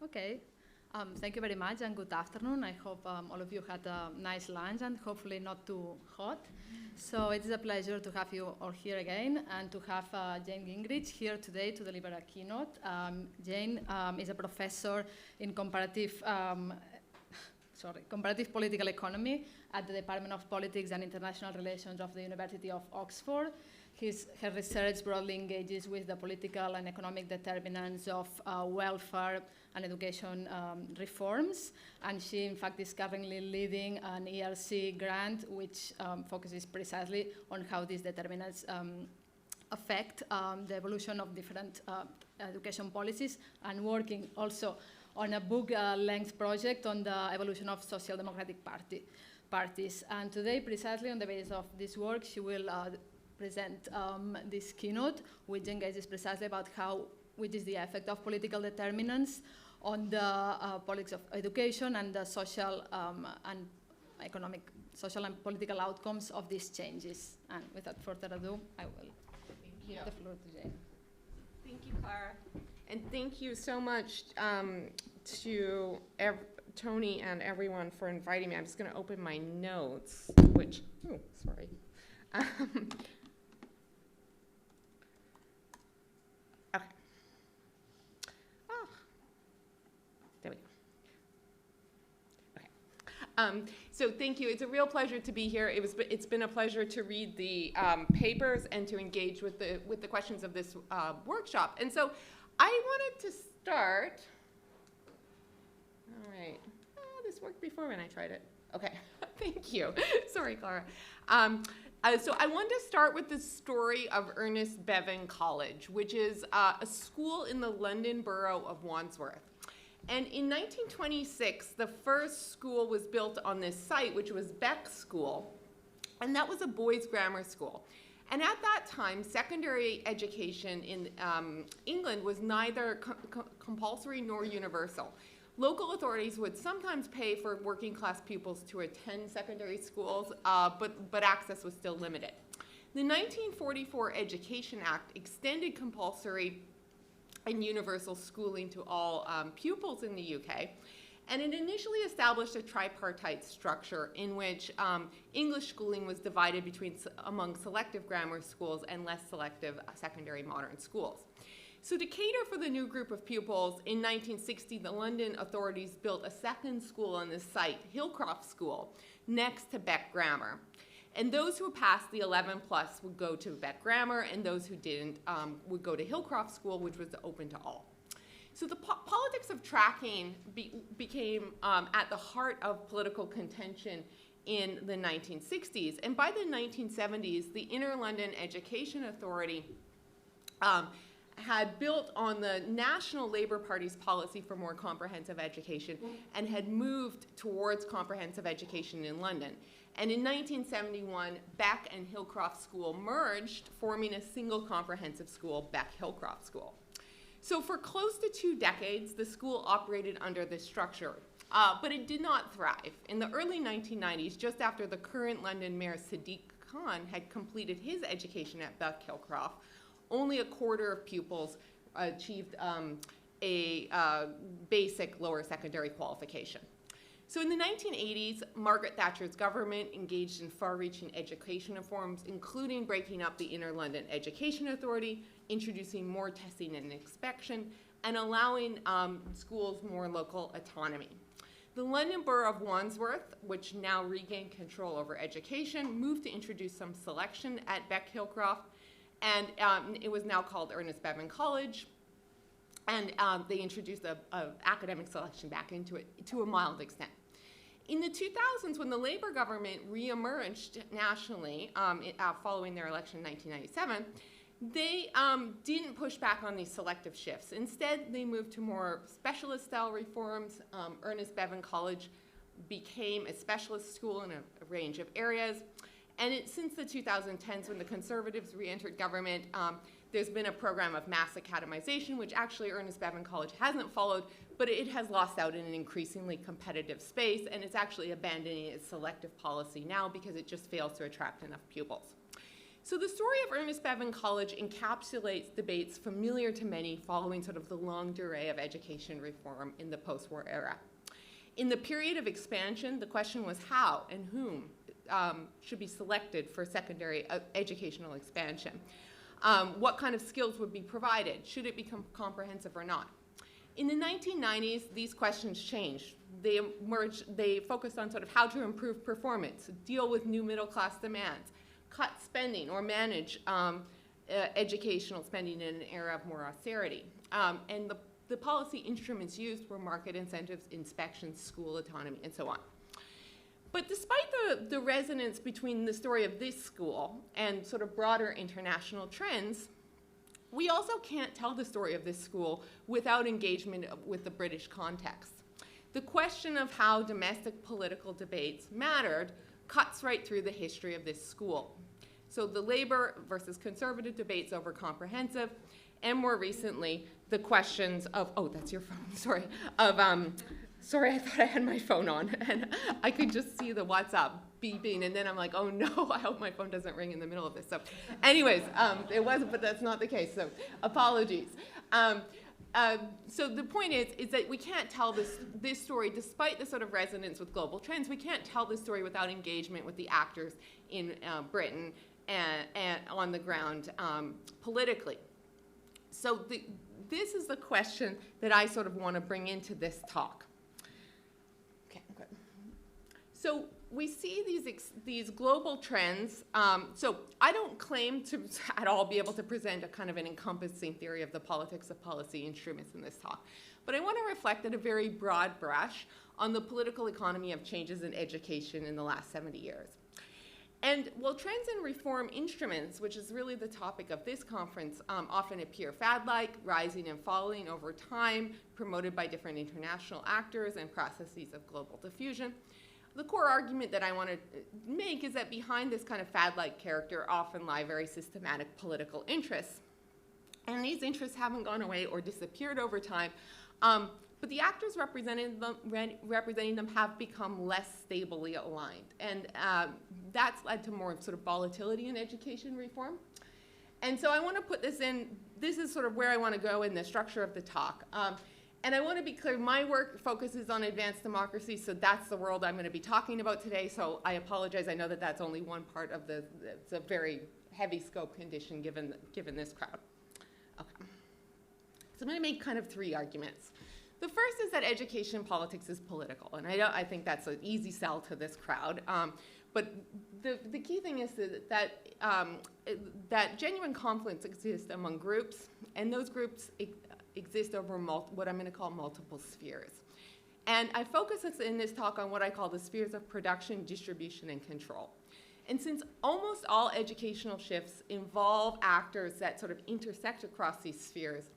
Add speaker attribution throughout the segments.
Speaker 1: Okay. Thank you very much and good afternoon. I hope all of you had a nice lunch and hopefully not too hot. So it is a pleasure to have you all here again and to have Jane Gingrich here today to deliver a keynote. Jane is a professor in comparative political economy at the Department of Politics and International Relations of the University of Oxford. Her research broadly engages with the political and economic determinants of welfare and education reforms. And she, in fact, is currently leading an ERC grant, which focuses precisely on how these determinants affect the evolution of different education policies, and working also on a book-length project on the evolution of social democratic parties. And today, precisely on the basis of this work, she will present this keynote, which engages precisely about which is the effect of political determinants on the politics of education and the social and political outcomes of these changes. And without further ado, I will give the floor to Jane.
Speaker 2: Thank you, Clara. And thank you so much to Tony and everyone for inviting me. I'm just going to open my notes, which, oh, sorry. Okay. Oh, there we go. Okay. So thank you. It's a real pleasure to be here. It's been a pleasure to read the papers and to engage with the questions of this workshop. And so I wanted to start. All right. Oh, this worked before when I tried it. Okay. Thank you. Sorry, Clara. So I want to start with the story of Ernest Bevin College, which is a school in the London borough of Wandsworth. And in 1926, the first school was built on this site, which was Beck School, and that was a boys' grammar school. And at that time, secondary education in England was neither compulsory nor universal. Local authorities would sometimes pay for working-class pupils to attend secondary schools, but access was still limited. The 1944 Education Act extended compulsory and universal schooling to all pupils in the UK, and it initially established a tripartite structure in which English schooling was divided among selective grammar schools and less selective secondary modern schools. So to cater for the new group of pupils, in 1960, the London authorities built a second school on this site, Hillcroft School, next to Beck Grammar. And those who passed the 11 plus would go to Beck Grammar, and those who didn't would go to Hillcroft School, which was open to all. So the politics of tracking became at the heart of political contention in the 1960s. And by the 1970s, the Inner London Education Authority had built on the National Labour Party's policy for more comprehensive education and had moved towards comprehensive education in London. And in 1971, Beck and Hillcroft School merged, forming a single comprehensive school, Beck-Hillcroft School. So for close to 2 decades, the school operated under this structure, but it did not thrive. In the early 1990s, just after the current London Mayor Sadiq Khan had completed his education at Beck-Hillcroft, only a quarter of pupils achieved a basic lower secondary qualification. So in the 1980s, Margaret Thatcher's government engaged in far-reaching education reforms, including breaking up the Inner London Education Authority, introducing more testing and inspection, and allowing schools more local autonomy. The London Borough of Wandsworth, which now regained control over education, moved to introduce some selection at Beck-Hillcroft, and it was now called Ernest Bevin College, and they introduced an academic selection back into it to a mild extent. In the 2000s, when the Labour government re-emerged nationally following their election in 1997, they didn't push back on these selective shifts. Instead, they moved to more specialist-style reforms. Ernest Bevin College became a specialist school in a range of areas. And since the 2010s, when the Conservatives re-entered government, there's been a program of mass academization, which actually Ernest Bevin College hasn't followed, but it has lost out in an increasingly competitive space, and it's actually abandoning its selective policy now because it just fails to attract enough pupils. So the story of Ernest Bevin College encapsulates debates familiar to many following sort of the longue durée of education reform in the post-war era. In the period of expansion, the question was how and whom should be selected for secondary educational expansion. What kind of skills would be provided? Should it become comprehensive or not? In the 1990s, these questions changed. They focused on sort of how to improve performance, deal with new middle-class demands, cut spending or manage educational spending in an era of more austerity. And the policy instruments used were market incentives, inspections, school autonomy, and so on. But despite the resonance between the story of this school and sort of broader international trends, we also can't tell the story of this school without engagement with the British context. The question of how domestic political debates mattered cuts right through the history of this school. So the labor versus conservative debates over comprehensive, and more recently, the questions of, oh, that's your phone, sorry, of, sorry, I thought I had my phone on, and I could just see the WhatsApp beeping, and then I'm like, oh no, I hope my phone doesn't ring in the middle of this. So anyways, it wasn't, but that's not the case, so apologies. So the point is that we can't tell this story, despite the sort of resonance with global trends, we can't tell this story without engagement with the actors in Britain and on the ground politically. So this is the question that I sort of want to bring into this talk. Okay, good. So we see these global trends. So I don't claim to at all be able to present a kind of an encompassing theory of the politics of policy instruments in this talk. But I want to reflect at a very broad brush on the political economy of changes in education in the last 70 years. And while trends in reform instruments, which is really the topic of this conference, often appear fad-like, rising and falling over time, promoted by different international actors and processes of global diffusion, the core argument that I want to make is that behind this kind of fad-like character often lie very systematic political interests. And these interests haven't gone away or disappeared over time, but the actors representing them have become less stably aligned. And that's led to more sort of volatility in education reform. And so I want to put this in, this is sort of where I want to go in the structure of the talk. And I want to be clear, my work focuses on advanced democracy, so that's the world I'm going to be talking about today. So I apologize, I know that that's only one part of it's a very heavy scope condition given this crowd. Okay. So I'm going to make kind of three arguments. The first is that education politics is political, and I think that's an easy sell to this crowd. But the key thing is that genuine conflicts exist among groups, and those groups exist over what I'm going to call multiple spheres. And I focus in this talk on what I call the spheres of production, distribution, and control. And since almost all educational shifts involve actors that sort of intersect across these spheres,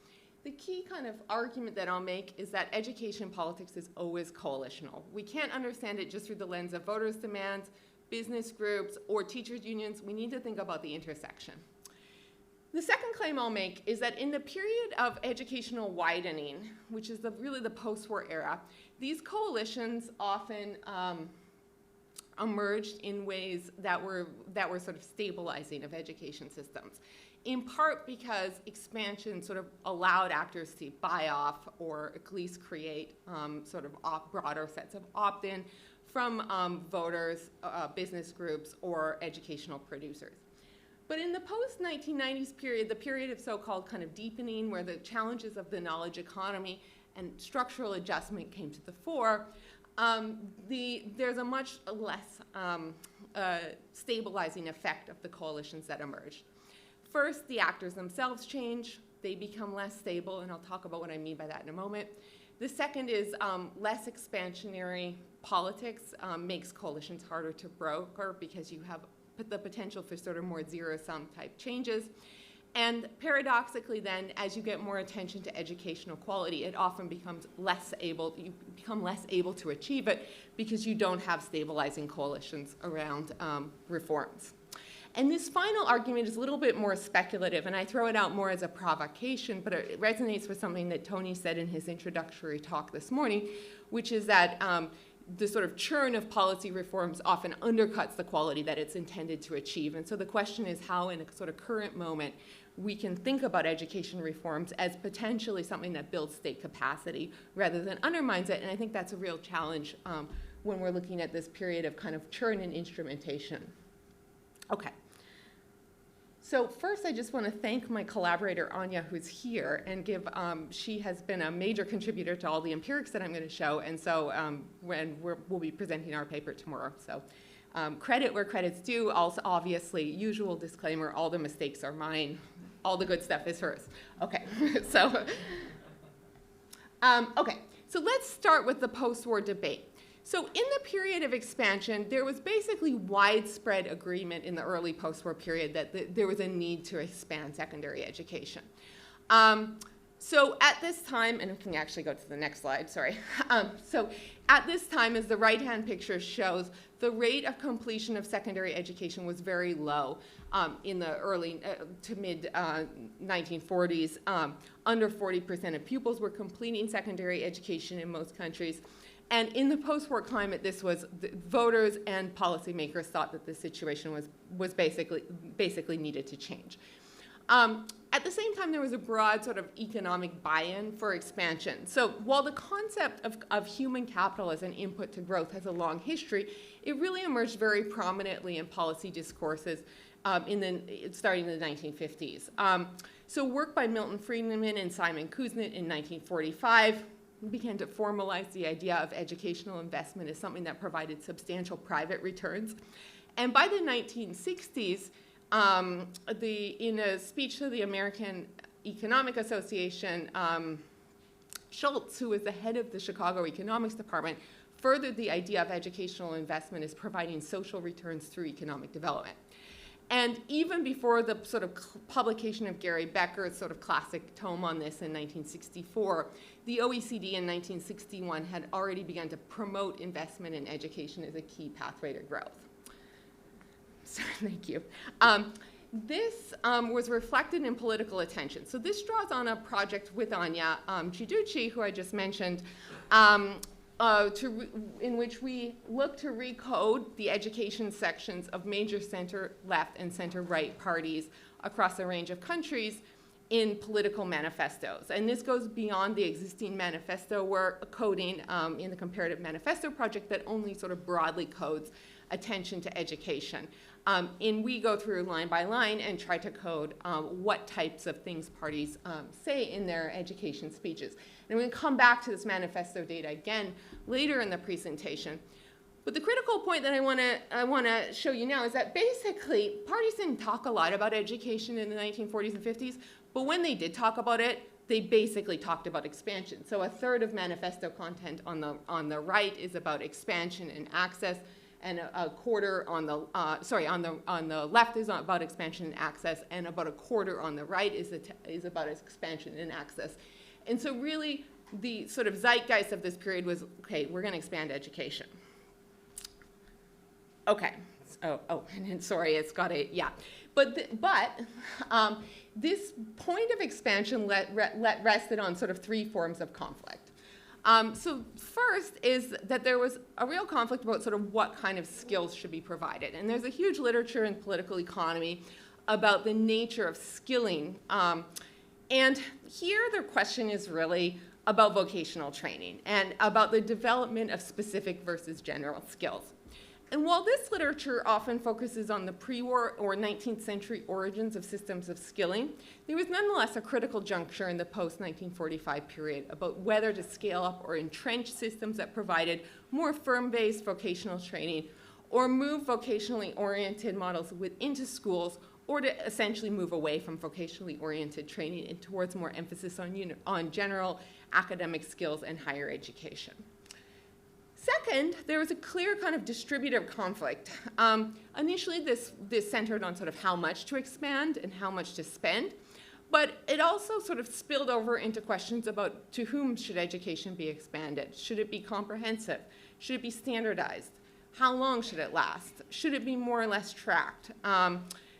Speaker 2: the key kind of argument that I'll make is that education politics is always coalitional. We can't understand it just through the lens of voters' demands, business groups, or teachers' unions. We need to think about the intersection. The second claim I'll make is that in the period of educational widening, which is really the post-war era, these coalitions often emerged in ways that were sort of stabilizing of education systems, in part because expansion sort of allowed actors to buy off or at least create sort of broader sets of opt-in from voters, business groups, or educational producers. But in the post-1990s period, the period of so-called kind of deepening, where the challenges of the knowledge economy and structural adjustment came to the fore, there's a much less stabilizing effect of the coalitions that emerged. First, the actors themselves change. They become less stable, and I'll talk about what I mean by that in a moment. The second is less expansionary politics makes coalitions harder to broker because you have the potential for sort of more zero-sum type changes. And paradoxically then, as you get more attention to educational quality, it often becomes you become less able to achieve it because you don't have stabilizing coalitions around reforms. And this final argument is a little bit more speculative, and I throw it out more as a provocation, but it resonates with something that Tony said in his introductory talk this morning, which is that the sort of churn of policy reforms often undercuts the quality that it's intended to achieve. And so the question is how, in a sort of current moment, we can think about education reforms as potentially something that builds state capacity rather than undermines it. And I think that's a real challenge when we're looking at this period of kind of churn and instrumentation. Okay. So first, I just want to thank my collaborator, Anya, who's here, and give, she has been a major contributor to all the empirics that I'm going to show, and so we'll be presenting our paper tomorrow. So credit where credit's due. Also, obviously, usual disclaimer, all the mistakes are mine. All the good stuff is hers. Okay, so, okay. So let's start with the post-war debate. So in the period of expansion, there was basically widespread agreement in the early post-war period that there was a need to expand secondary education. So at this time, and we can actually go to the next slide, sorry. So at this time, as the right-hand picture shows, the rate of completion of secondary education was very low in the early to mid 1940s. Under 40% of pupils were completing secondary education in most countries. And in the post-war climate, this was voters and policymakers thought that the situation was basically needed to change. At the same time, there was a broad sort of economic buy-in for expansion. So while the concept of human capital as an input to growth has a long history, it really emerged very prominently in policy discourses starting in the 1950s. So work by Milton Friedman and Simon Kuznets in 1945 began to formalize the idea of educational investment as something that provided substantial private returns. And by the 1960s, in a speech to the American Economic Association, Schultz, who was the head of the Chicago Economics Department, furthered the idea of educational investment as providing social returns through economic development. And even before the sort of publication of Gary Becker's sort of classic tome on this in 1964, the OECD in 1961 had already begun to promote investment in education as a key pathway to growth. So, thank you. This was reflected in political attention. So this draws on a project with Anya Chiducci, who I just mentioned, in which we look to recode the education sections of major center-left and center-right parties across a range of countries in political manifestos. And this goes beyond the existing manifesto coding in the Comparative Manifesto Project that only sort of broadly codes attention to education. And we go through line by line and try to code what types of things parties say in their education speeches. And we're going to come back to this manifesto data again later in the presentation. But the critical point that I want to show you now is that basically parties didn't talk a lot about education in the 1940s and 50s, but when they did talk about it, they basically talked about expansion. So a third of manifesto content on the right is about expansion and access, and a quarter on the on the left is about expansion and access, and about a quarter on the right is about expansion and access. And so really, the sort of zeitgeist of this period was, okay, we're going to expand education. Okay. And sorry, it's got a, yeah. But this point of expansion rested on sort of three forms of conflict. So first is that there was a real conflict about sort of what kind of skills should be provided. And there's a huge literature in political economy about the nature of skilling. And here the question is really about vocational training and about the development of specific versus general skills. And while this literature often focuses on the pre-war or 19th century origins of systems of skilling, there was nonetheless a critical juncture in the post-1945 period about whether to scale up or entrench systems that provided more firm-based vocational training, or move vocationally oriented models into schools, or to essentially move away from vocationally oriented training and towards more emphasis on general academic skills and higher education. Second, there was a clear kind of distributive conflict. Initially, this centered on sort of how much to expand and how much to spend, but it also sort of spilled over into questions about to whom should education be expanded? Should it be comprehensive? Should it be standardized? How long should it last? Should it be more or less tracked?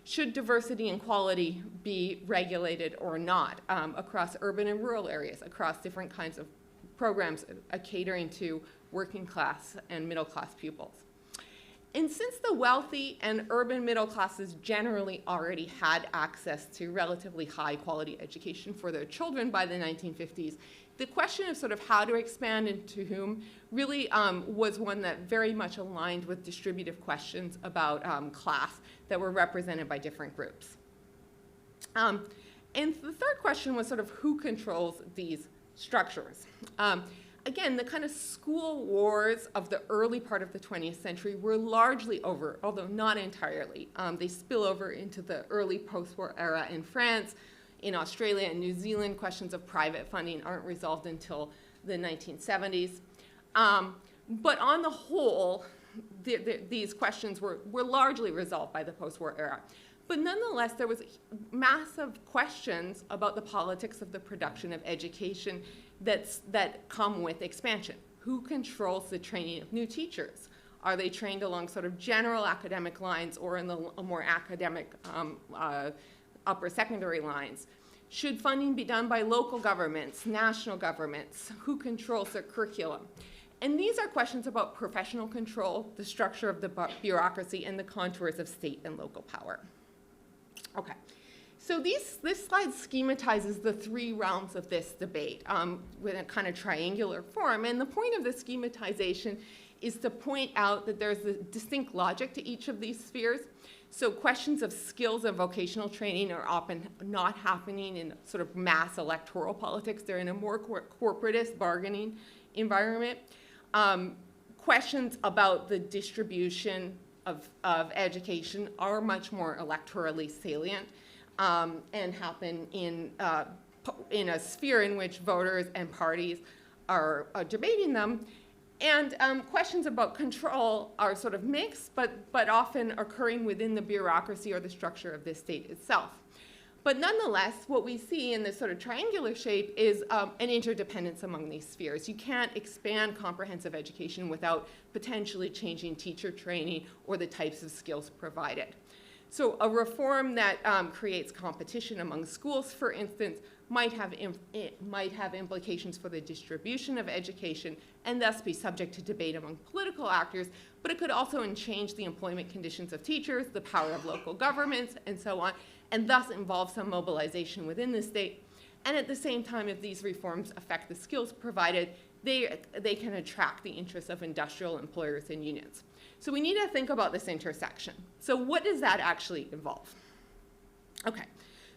Speaker 2: Should diversity and quality be regulated or not across urban and rural areas, across different kinds of programs catering to working class and middle class pupils. And since the wealthy and urban middle classes generally already had access to relatively high quality education for their children by the 1950s, the question of sort of how to expand and to whom really was one that very much aligned with distributive questions about class that were represented by different groups. And the third question was sort of who controls these structures. Again, the kind of school wars of the early part of the 20th century were largely over, although not entirely. They spill over into the early post-war era in France. In Australia and New Zealand, questions of private funding aren't resolved until the 1970s. But on the whole, these questions were largely resolved by the post-war era. But nonetheless, there was massive questions about the politics of the production of education that come with expansion. Who controls the training of new teachers? Are they trained along sort of general academic lines or in the more academic upper secondary lines? Should funding be done by local governments, national governments? Who controls their curriculum? And these are questions about professional control, the structure of the bureaucracy, and the contours of state and local power. Okay. So this slide schematizes the three realms of this debate with a kind of triangular form. And the point of the schematization is to point out that there's a distinct logic to each of these spheres. So questions of skills and vocational training are often not happening in sort of mass electoral politics. They're in a more corporatist bargaining environment. Questions about the distribution of education are much more electorally salient. And happen in a sphere in which voters and parties are debating them. And questions about control are sort of mixed, but often occurring within the bureaucracy or the structure of the state itself. But nonetheless, what we see in this sort of triangular shape is an interdependence among these spheres. You can't expand comprehensive education without potentially changing teacher training or the types of skills provided. So a reform that creates competition among schools, for instance, might have implications for the distribution of education and thus be subject to debate among political actors, but it could also change the employment conditions of teachers, the power of local governments, and so on, and thus involve some mobilization within the state. And at the same time, if these reforms affect the skills provided, they can attract the interests of industrial employers and unions. So we need to think about this intersection. So what does that actually involve? Okay,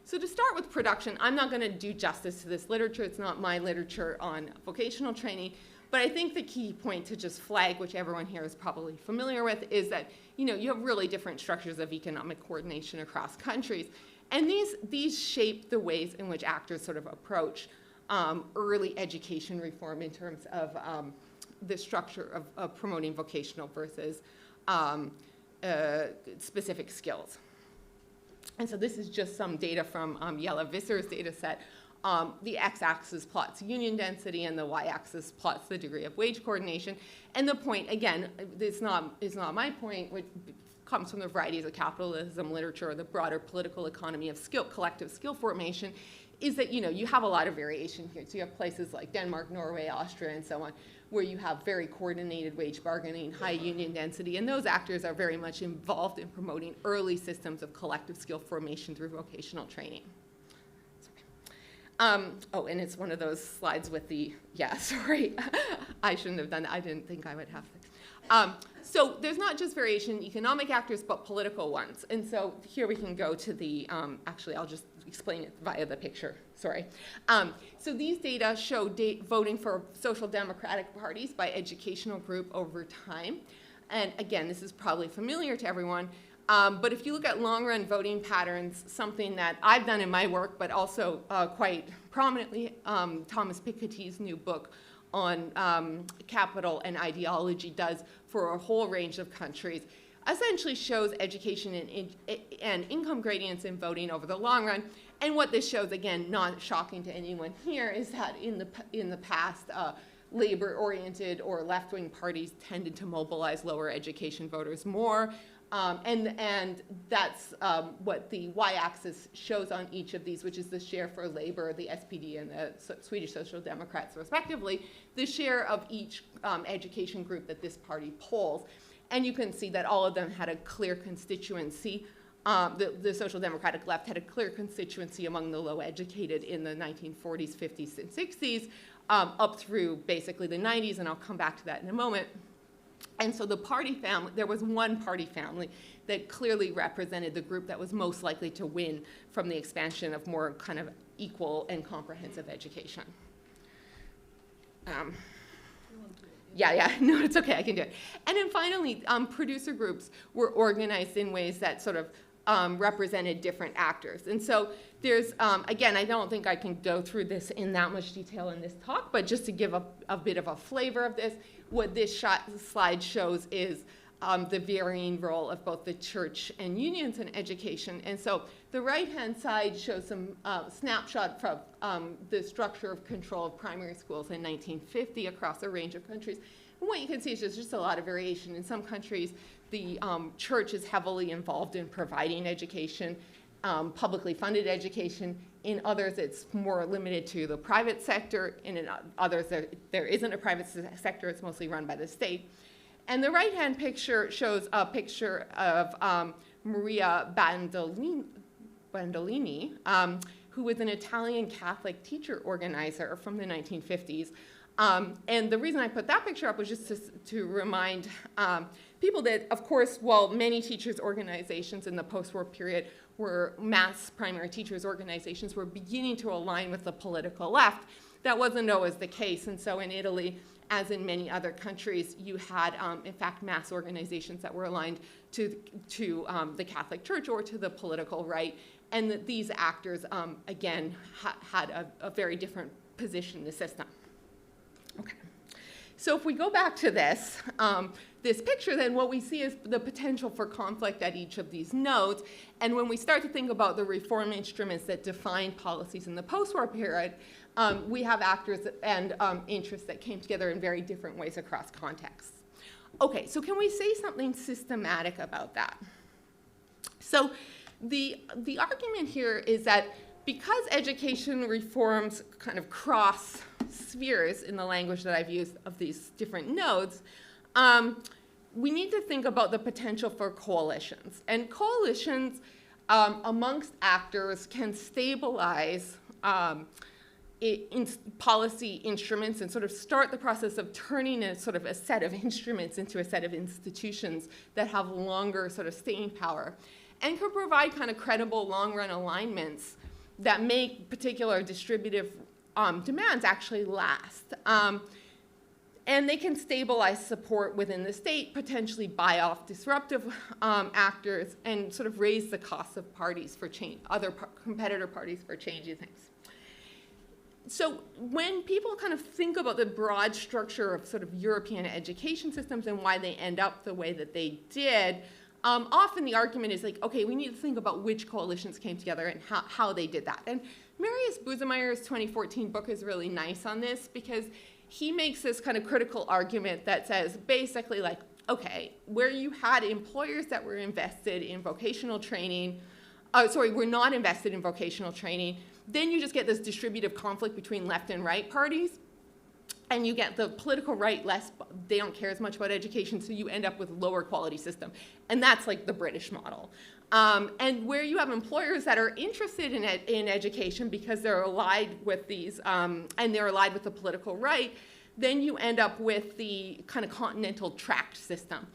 Speaker 2: so to start with production, I'm not going to do justice to this literature. It's not my literature on vocational training. But I think the key point to just flag, which everyone here is probably familiar with, is that you have really different structures of economic coordination across countries. And these shape the ways in which actors sort of approach early education reform in terms of the structure of promoting vocational versus specific skills. And so this is just some data from Jelle Visser's data set. The x-axis plots union density and the y-axis plots the degree of wage coordination. And the point, again, is not my point, which comes from the varieties of capitalism literature or the broader political economy of collective skill formation, is that you have a lot of variation here. So you have places like Denmark, Norway, Austria, and so on, where you have very coordinated wage bargaining, high union density, and those actors are very much involved in promoting early systems of collective skill formation through vocational training. Oh, and it's one of those slides with the, yeah, sorry, I shouldn't have done that. I didn't think I would have to. So there's not just variation in economic actors, but political ones. And so here we can go to the, actually, I'll just explain it via the picture, sorry. So these data show voting for social democratic parties by educational group over time. And again, this is probably familiar to everyone. But if you look at long-run voting patterns, something that I've done in my work, but also quite prominently, Thomas Piketty's new book on capital and ideology does for a whole range of countries, essentially shows education and income gradients in voting over the long run. And what this shows, again, not shocking to anyone here, is that in the past, labor-oriented or left-wing parties tended to mobilize lower education voters more. And that's what the y-axis shows on each of these, which is the share for Labour, the SPD, and the Swedish Social Democrats, respectively, the share of each education group that this party polls. And you can see that all of them had a clear constituency. The Social Democratic left had a clear constituency among the low-educated in the 1940s, 50s, and 60s, up through basically the 90s, and I'll come back to that in a moment. And so the party family, there was one party family that clearly represented the group that was most likely to win from the expansion of more kind of equal and comprehensive education. No, it's okay, I can do it. And then finally, producer groups were organized in ways that sort of represented different actors. And so there's, again, I don't think I can go through this in that much detail in this talk, but just to give a bit of a flavor of this, what this slide shows is the varying role of both the church and unions in education. And so the right-hand side shows some snapshot from the structure of control of primary schools in 1950 across a range of countries. And what you can see is just a lot of variation. In some countries, the church is heavily involved in providing education, publicly funded education. In others, it's more limited to the private sector. And in others, there isn't a private sector. It's mostly run by the state. And the right-hand picture shows a picture of Maria Bandolini, who was an Italian Catholic teacher organizer from the 1950s. And the reason I put that picture up was just to remind people that, of course, while many teachers' organizations in the post-war period were mass primary teachers' organizations were beginning to align with the political left, that wasn't always the case. And so in Italy, as in many other countries, you had, in fact, mass organizations that were aligned to the Catholic Church or to the political right. And that these actors, again, had a very different position in the system. Okay. So if we go back to this, this picture, then what we see is the potential for conflict at each of these nodes. And when we start to think about the reform instruments that define policies in the post-war period, we have actors and interests that came together in very different ways across contexts. Okay, so can we say something systematic about that? So the argument here is that because education reforms kind of cross spheres in the language that I've used of these different nodes, we need to think about the potential for coalitions. And coalitions amongst actors can stabilize policy instruments and sort of start the process of turning a sort of a set of instruments into a set of institutions that have longer sort of staying power and could provide kind of credible long-run alignments that make particular distributive demands actually last. And they can stabilize support within the state, potentially buy off disruptive actors, and sort of raise the costs of parties for change, other competitor parties for changing things. So when people kind of think about the broad structure of sort of European education systems and why they end up the way that they did, often the argument is like, okay, we need to think about which coalitions came together and how they did that. And Marius Busemeyer's 2014 book is really nice on this because he makes this kind of critical argument that says basically like, okay, where you had employers that were invested in vocational training, were not invested in vocational training, then you just get this distributive conflict between left and right parties. And you get the political right they don't care as much about education, so you end up with lower quality system. And that's like the British model. And where you have employers that are interested in education because they're allied with these, and they're allied with the political right, then you end up with the kind of continental tract system.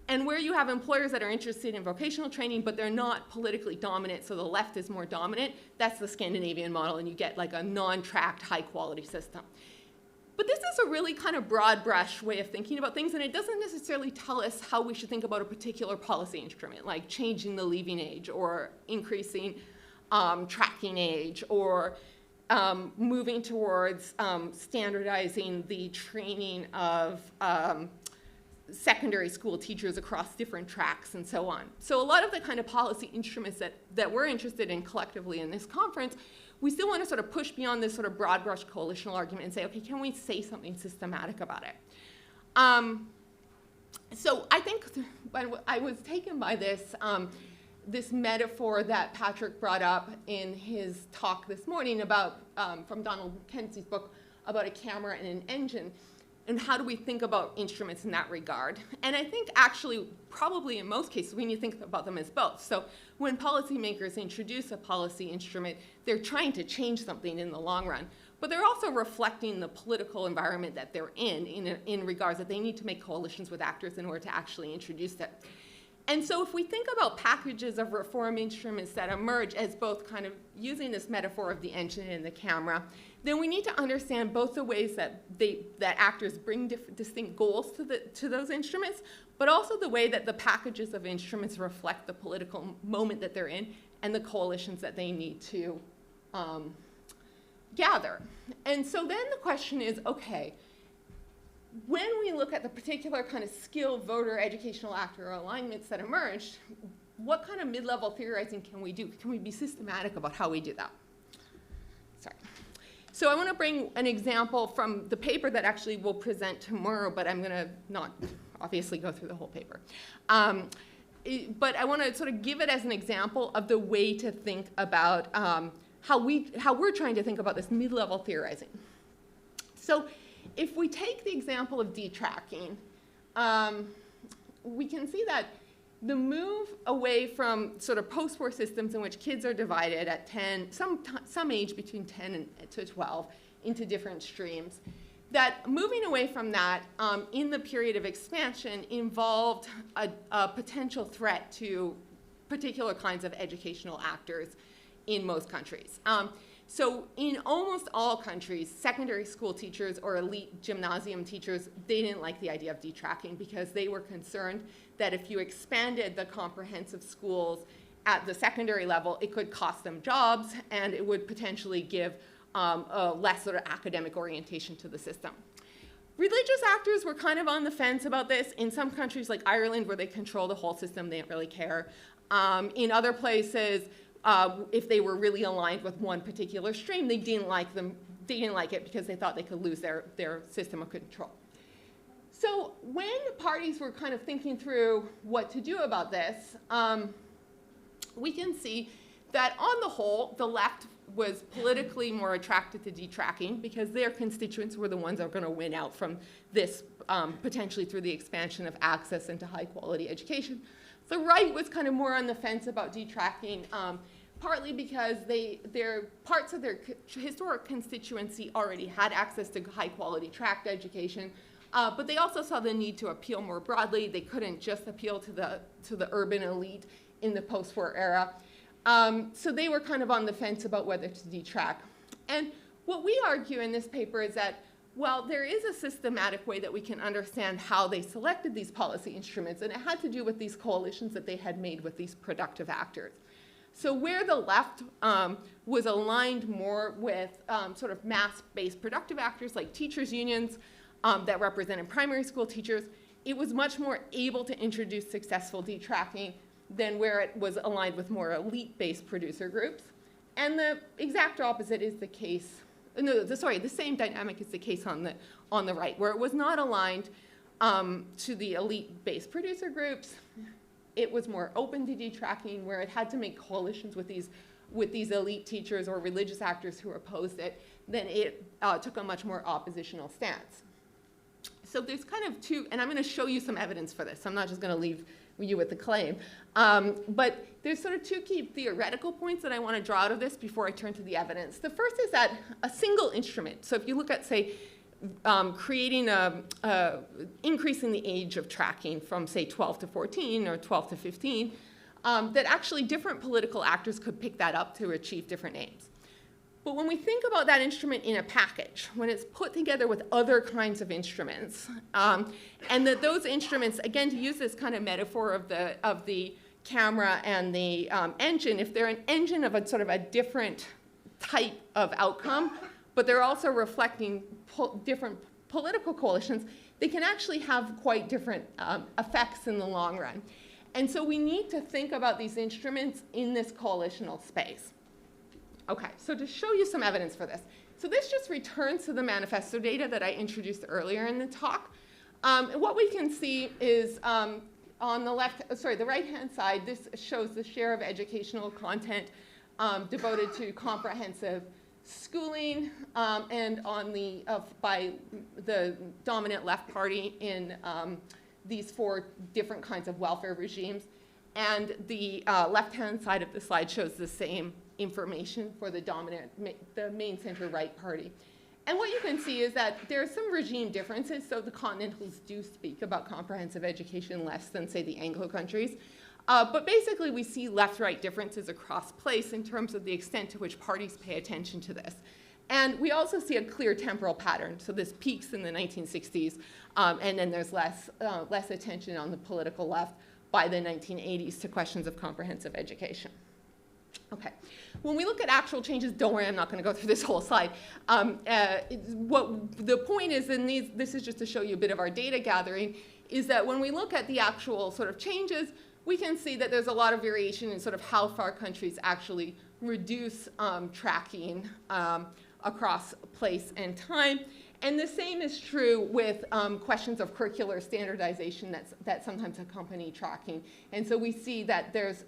Speaker 2: And where you have employers that are interested in vocational training, but they're not politically dominant, so the left is more dominant, that's the Scandinavian model, and you get like a non-tracked, high-quality system. But this is a really kind of broad brush way of thinking about things, and it doesn't necessarily tell us how we should think about a particular policy instrument, like changing the leaving age, or increasing tracking age, or moving towards standardizing the training of secondary school teachers across different tracks and so on. So a lot of the kind of policy instruments that we're interested in collectively in this conference, we still want to sort of push beyond this sort of broad brush coalitional argument and say, okay, can we say something systematic about it? So I think I was taken by this, this metaphor that Patrick brought up in his talk this morning about, from Donald Kenzie's book, about a camera and an engine, and how do we think about instruments in that regard. And I think actually, probably in most cases, we need to think about them as both. So when policymakers introduce a policy instrument, they're trying to change something in the long run. But they're also reflecting the political environment that they're in regards that they need to make coalitions with actors in order to actually introduce it. And so if we think about packages of reform instruments that emerge as both kind of using this metaphor of the engine and the camera, then we need to understand both the ways that actors bring distinct goals to those instruments, but also the way that the packages of instruments reflect the political moment that they're in and the coalitions that they need to gather. And so then the question is, okay, when we look at the particular kind of skill, voter, educational actor alignments that emerged, what kind of mid-level theorizing can we do? Can we be systematic about how we do that? Sorry. So I want to bring an example from the paper that actually we'll present tomorrow, but I'm going to not obviously go through the whole paper. But I want to sort of give it as an example of the way to think about how we're trying to think about this mid-level theorizing. So if we take the example of detracking, we can see that the move away from sort of post-war systems in which kids are divided at 10, some age between 10 to 12 into different streams, that moving away from that in the period of expansion involved a potential threat to particular kinds of educational actors in most countries. So in almost all countries, secondary school teachers or elite gymnasium teachers, they didn't like the idea of detracking because they were concerned that if you expanded the comprehensive schools at the secondary level, it could cost them jobs and it would potentially give a less sort of academic orientation to the system. Religious actors were kind of on the fence about this. In some countries like Ireland, where they control the whole system, they didn't really care. In other places, if they were really aligned with one particular stream, they didn't like them. They didn't like it because they thought they could lose their system of control. So when parties were kind of thinking through what to do about this, we can see that on the whole, the left was politically more attracted to detracking because their constituents were the ones that were going to win out from this, potentially through the expansion of access into high quality education. The right was kind of more on the fence about detracking, partly because parts of their historic constituency already had access to high quality tract education, but they also saw the need to appeal more broadly. They couldn't just appeal to the urban elite in the post-war era. So they were kind of on the fence about whether to detract. And what we argue in this paper is that, well, there is a systematic way that we can understand how they selected these policy instruments, and it had to do with these coalitions that they had made with these productive actors. So where the left was aligned more with sort of mass-based productive actors like teachers' unions that represented primary school teachers, it was much more able to introduce successful detracking than where it was aligned with more elite-based producer groups. And the exact opposite is the case. The same dynamic is the case on the right, where it was not aligned to the elite-based producer groups. It was more open to detracking, where it had to make coalitions with these elite teachers or religious actors who opposed it. Then it took a much more oppositional stance. So there's kind of two, and I'm going to show you some evidence for this. I'm not just going to leave you with the claim. But there's sort of two key theoretical points that I want to draw out of this before I turn to the evidence. The first is that a single instrument, so if you look at, say, increasing the age of tracking from, say, 12 to 14 or 12 to 15, that actually different political actors could pick that up to achieve different aims. But when we think about that instrument in a package, when it's put together with other kinds of instruments, and that those instruments, again, to use this kind of metaphor of the camera and the engine, if they're an engine of a sort of a different type of outcome, but they're also reflecting different political coalitions, they can actually have quite different effects in the long run. And so we need to think about these instruments in this coalitional space. Okay, so to show you some evidence for this. So this just returns to the manifesto data that I introduced earlier in the talk. What we can see is on the the right-hand side, this shows the share of educational content devoted to comprehensive schooling, and on the by the dominant left party in these 4 different kinds of welfare regimes. And the left-hand side of the slide shows the same information for the main center-right party. And what you can see is that there are some regime differences. So the continentals do speak about comprehensive education less than, say, the Anglo countries. But basically, we see left-right differences across place in terms of the extent to which parties pay attention to this. And we also see a clear temporal pattern. So this peaks in the 1960s, and then there's less attention on the political left by the 1980s to questions of comprehensive education. Okay. When we look at actual changes, don't worry, I'm not going to go through this whole slide. What the point is, and this is just to show you a bit of our data gathering, is that when we look at the actual sort of changes, we can see that there's a lot of variation in sort of how far countries actually reduce tracking across place and time. And the same is true with questions of curricular standardization that sometimes accompany tracking. And so we see that there's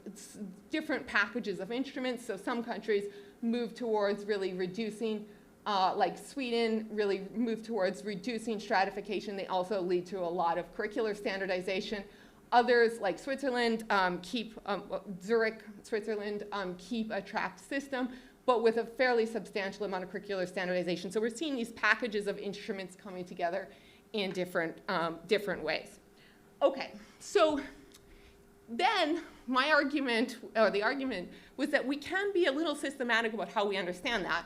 Speaker 2: different packages of instruments. So some countries move towards really reducing, like Sweden, really move towards reducing stratification. They also lead to a lot of curricular standardization. Others, like Switzerland, Zurich, Switzerland, keep a tracked system, but with a fairly substantial amount of curricular standardization. So we're seeing these packages of instruments coming together in different ways. Okay, so then my argument, or the argument, was that we can be a little systematic about how we understand that,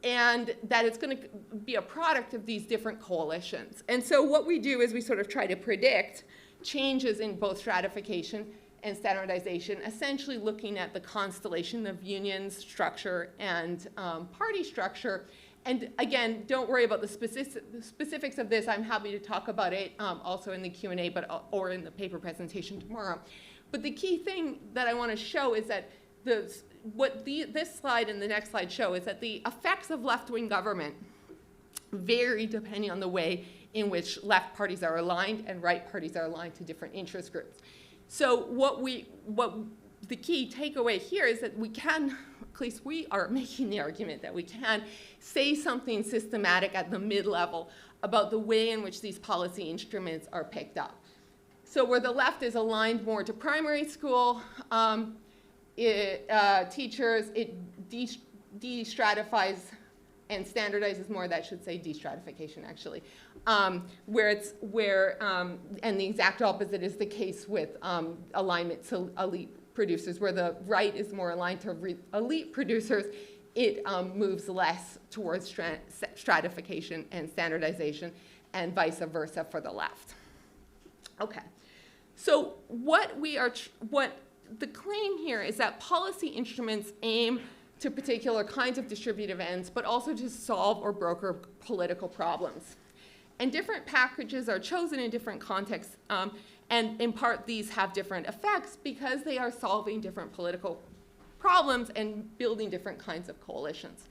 Speaker 2: and that it's going to be a product of these different coalitions. And so what we do is we sort of try to predict changes in both stratification and standardization, essentially looking at the constellation of unions, structure, and party structure. And again, don't worry about the specifics of this. I'm happy to talk about it also in the Q&A, or in the paper presentation tomorrow. But the key thing that I want to show is that this slide and the next slide show is that the effects of left-wing government vary depending on the way in which left parties are aligned and right parties are aligned to different interest groups. So what the key takeaway here is that we can, at least we are making the argument that we can say something systematic at the mid-level about the way in which these policy instruments are picked up. So where the left is aligned more to primary school teachers, it de-stratifies and standardizes more. That should say de-stratification, actually. And the exact opposite is the case with alignment to elite producers, where the right is more aligned to elite producers. It moves less towards stratification and standardization, and vice versa for the left. Okay, so what the claim here is that policy instruments aim to particular kinds of distributive ends, but also to solve or broker political problems. And different packages are chosen in different contexts, and in part these have different effects because they are solving different political problems and building different kinds of coalitions.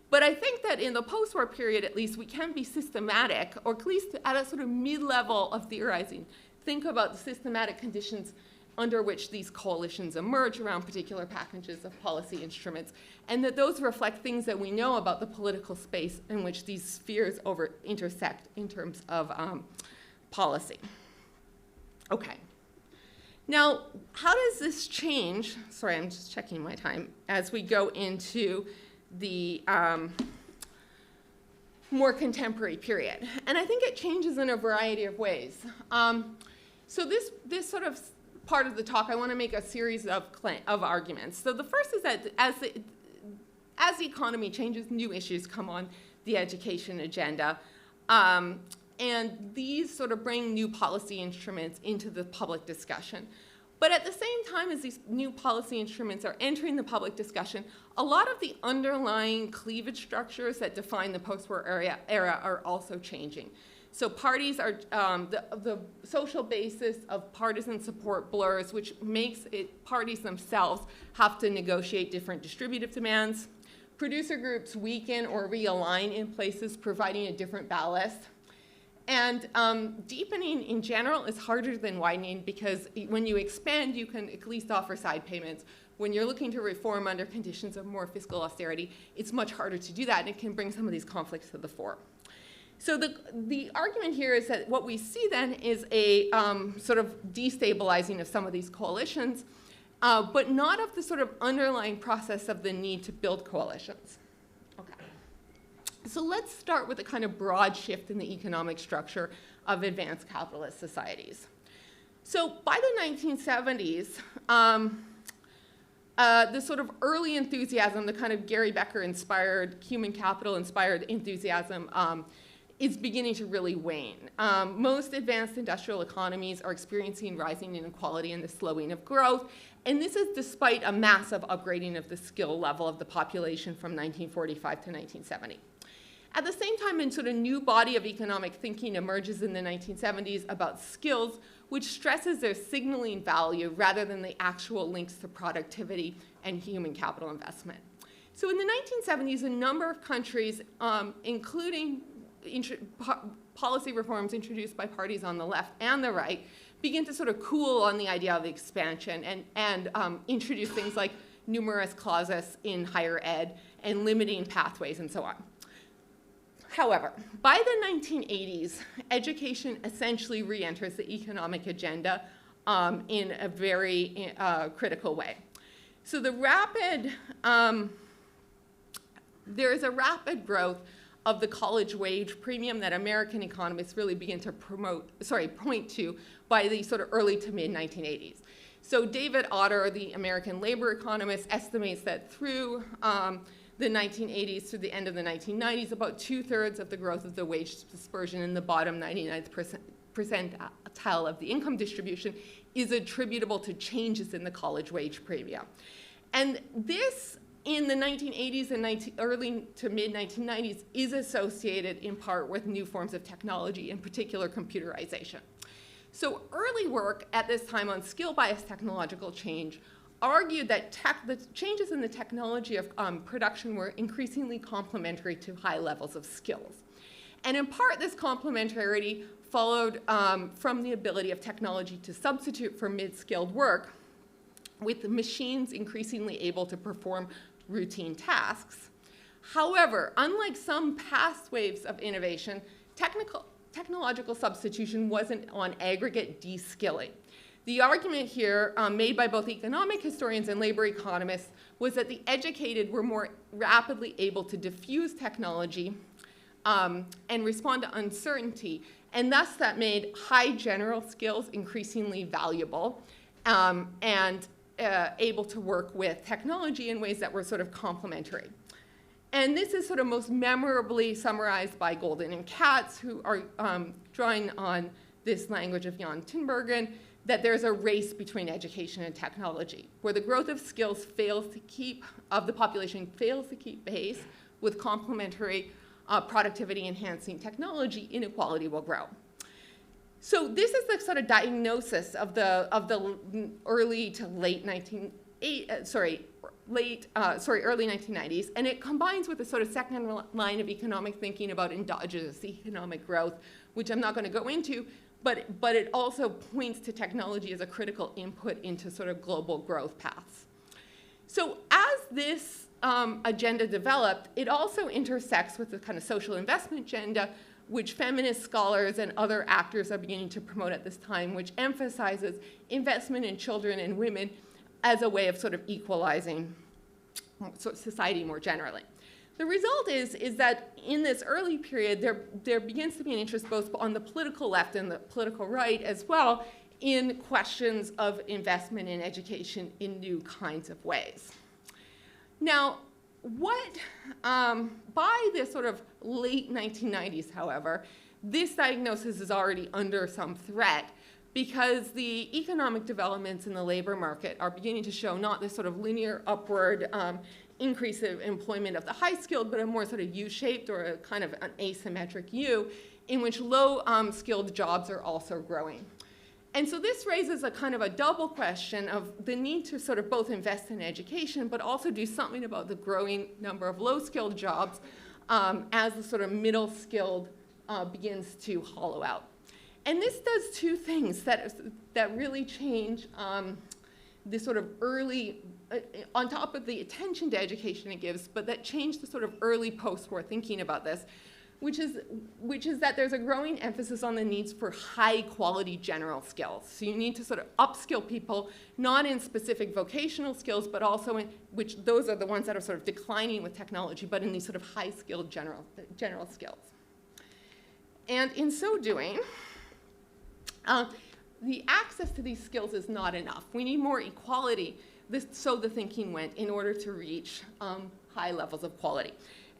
Speaker 2: But I think that in the post-war period, at least, we can be systematic, or at least at a sort of mid-level of theorizing, think about the systematic conditions under which these coalitions emerge around particular packages of policy instruments, and that those reflect things that we know about the political space in which these spheres intersect in terms of policy. Okay. Now, how does this change? Sorry, I'm just checking my time as we go into the more contemporary period. And I think it changes in a variety of ways. So this sort of part of the talk, I want to make a series of arguments. So the first is that as the economy changes, new issues come on the education agenda. And these sort of bring new policy instruments into the public discussion. But at the same time as these new policy instruments are entering the public discussion, a lot of the underlying cleavage structures that define the post-war era are also changing. So parties are, the social basis of partisan support blurs, which makes it parties themselves have to negotiate different distributive demands. Producer groups weaken or realign in places, providing a different ballast. And deepening in general is harder than widening because when you expand, you can at least offer side payments. When you're looking to reform under conditions of more fiscal austerity, it's much harder to do that, and it can bring some of these conflicts to the fore. So the argument here is that what we see then is a sort of destabilizing of some of these coalitions, but not of the sort of underlying process of the need to build coalitions. Okay. So let's start with a kind of broad shift in the economic structure of advanced capitalist societies. So by the 1970s, the sort of early enthusiasm, the kind of Gary Becker-inspired, human capital-inspired enthusiasm is beginning to really wane. Most advanced industrial economies are experiencing rising inequality and the slowing of growth, and this is despite a massive upgrading of the skill level of the population from 1945 to 1970. At the same time, a sort of new body of economic thinking emerges in the 1970s about skills, which stresses their signaling value rather than the actual links to productivity and human capital investment. So in the 1970s, a number of countries, including policy reforms introduced by parties on the left and the right, begin to sort of cool on the idea of expansion and introduce things like numerous clauses in higher ed and limiting pathways and so on. However, by the 1980s, education essentially re-enters the economic agenda in a very critical way. So there is a rapid growth of the college wage premium that American economists really begin to point to by the sort of early to mid 1980s. So David Otter, the American labor economist, estimates that through the 1980s through the end of the 1990s, about 2/3 of the growth of the wage dispersion in the bottom 99th percentile of the income distribution is attributable to changes in the college wage premium. And this, in the 1980s and early to mid 1990s, is associated in part with new forms of technology, in particular computerization. So early work at this time on skill-biased technological change argued that the changes in the technology of production were increasingly complementary to high levels of skills. And in part, this complementarity followed from the ability of technology to substitute for mid-skilled work, with machines increasingly able to perform routine tasks. However, unlike some past waves of innovation, technological substitution wasn't on aggregate de-skilling. The argument here, made by both economic historians and labor economists, was that the educated were more rapidly able to diffuse technology and respond to uncertainty, and thus that made high general skills increasingly valuable and able to work with technology in ways that were sort of complementary. And this is sort of most memorably summarized by Golden and Katz, who are drawing on this language of Jan Tinbergen, that there's a race between education and technology, where the growth of skills of the population fails to keep pace with complementary productivity-enhancing technology, inequality will grow. So this is the sort of diagnosis of the early to late early 1990s, and it combines with the sort of second line of economic thinking about endogenous economic growth, which I'm not going to go into, but it also points to technology as a critical input into sort of global growth paths. So as this agenda developed, it also intersects with the kind of social investment agenda, which feminist scholars and other actors are beginning to promote at this time, which emphasizes investment in children and women as a way of sort of equalizing society more generally. The result is that in this early period, there begins to be an interest both on the political left and the political right as well in questions of investment in education in new kinds of ways. Now, by the sort of late 1990s, however, this diagnosis is already under some threat because the economic developments in the labor market are beginning to show not this sort of linear upward increase of employment of the high-skilled, but a more sort of U-shaped or a kind of an asymmetric U in which low-skilled jobs are also growing. And so this raises a kind of a double question of the need to sort of both invest in education, but also do something about the growing number of low-skilled jobs as the sort of middle-skilled begins to hollow out. And this does two things that really change this sort of early, on top of the attention to education it gives, but that change the sort of early post-war thinking about this, which is that there's a growing emphasis on the needs for high-quality general skills. So you need to sort of upskill people, not in specific vocational skills, but also in which those are the ones that are sort of declining with technology, but in these sort of high-skilled general skills. And in so doing, the access to these skills is not enough. We need more equality, so the thinking went, in order to reach high levels of quality.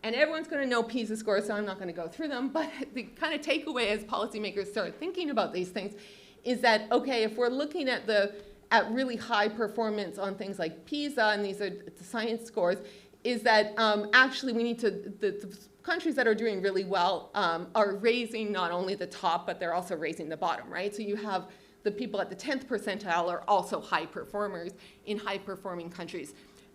Speaker 2: And everyone's going to know PISA scores, so I'm not going to go through them, but the kind of takeaway as policymakers start thinking about these things is that, okay, if we're looking at really high performance on things like PISA, and these are the science scores, is that actually we need to, the countries that are doing really well are raising not only the top, but they're also raising the bottom, right? So you have the people at the 10th percentile are also high performers in high-performing countries.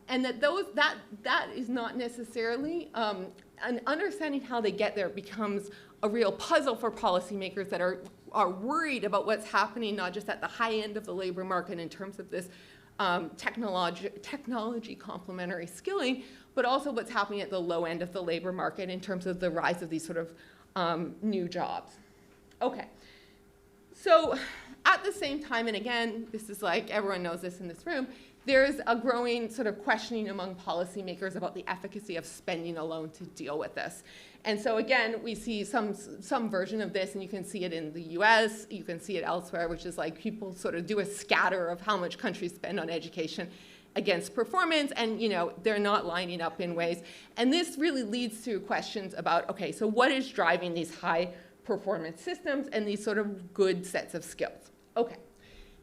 Speaker 2: And that is not necessarily, and understanding how they get there becomes a real puzzle for policymakers that are worried about what's happening, not just at the high end of the labor market in terms of this technology complementary skilling, but also what's happening at the low end of the labor market in terms of the rise of these sort of new jobs. Okay, so at the same time, and again, this is like everyone knows this in this room, there's a growing sort of questioning among policymakers about the efficacy of spending alone to deal with this. And so again, we see some version of this, and you can see it in the US, you can see it elsewhere, which is like people sort of do a scatter of how much countries spend on education against performance, and they're not lining up in ways. And this really leads to questions about, okay, so what is driving these high performance systems and these sort of good sets of skills? Okay.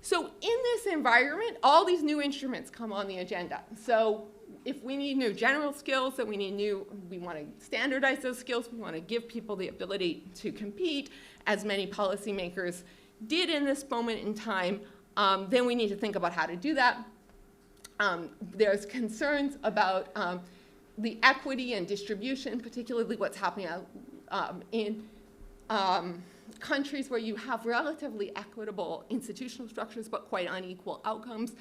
Speaker 2: So in this environment, all these new instruments come on the agenda. So if we need new general skills, then we want to standardize those skills, we want to give people the ability to compete, as many policymakers did in this moment in time, then we need to think about how to do that. There's concerns about the equity and distribution, particularly what's happening in countries where you have relatively equitable institutional structures but quite unequal outcomes,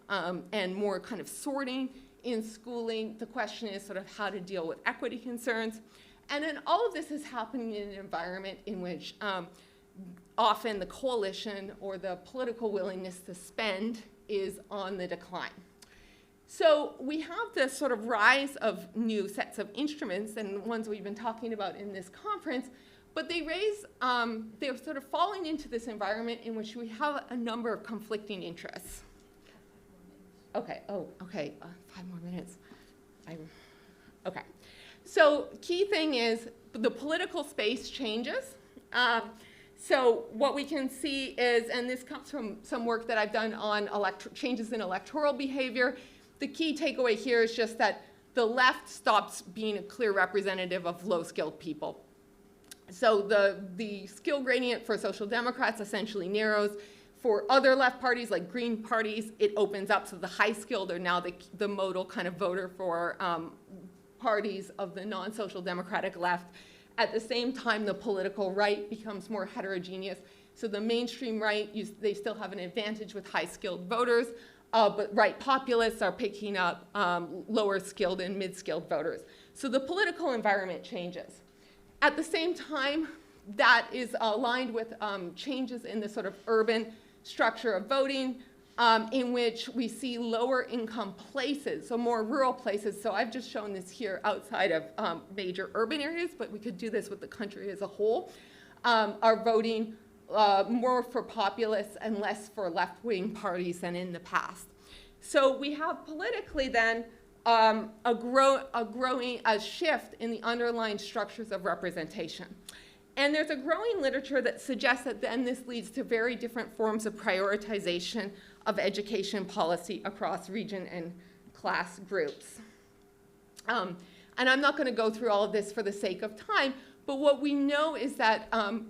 Speaker 2: and more kind of sorting in schooling. The question is sort of how to deal with equity concerns. And then all of this is happening in an environment in which often the coalition or the political willingness to spend is on the decline. So we have this sort of rise of new sets of instruments, and ones we've been talking about in this conference, but they're sort of falling into this environment in which we have a number of conflicting interests. Okay, 5 more minutes. Okay, so key thing is the political space changes. So what we can see is, and this comes from some work that I've done on changes in electoral behavior, the key takeaway here is just that the left stops being a clear representative of low-skilled people. So the skill gradient for social democrats essentially narrows. For other left parties, like green parties, it opens up, so the high-skilled are now the modal kind of voter for parties of the non-social democratic left. At the same time, the political right becomes more heterogeneous. So the mainstream right, they still have an advantage with high-skilled voters, but right populists are picking up lower-skilled and mid-skilled voters. So the political environment changes. At the same time, that is aligned with changes in the sort of urban structure of voting, in which we see lower income places, so more rural places. So I've just shown this here outside of major urban areas, but we could do this with the country as a whole, are voting more for populists and less for left-wing parties than in the past. So we have politically then a shift in the underlying structures of representation. And there's a growing literature that suggests that then this leads to very different forms of prioritization of education policy across region and class groups. And I'm not going to go through all of this for the sake of time, but what we know is that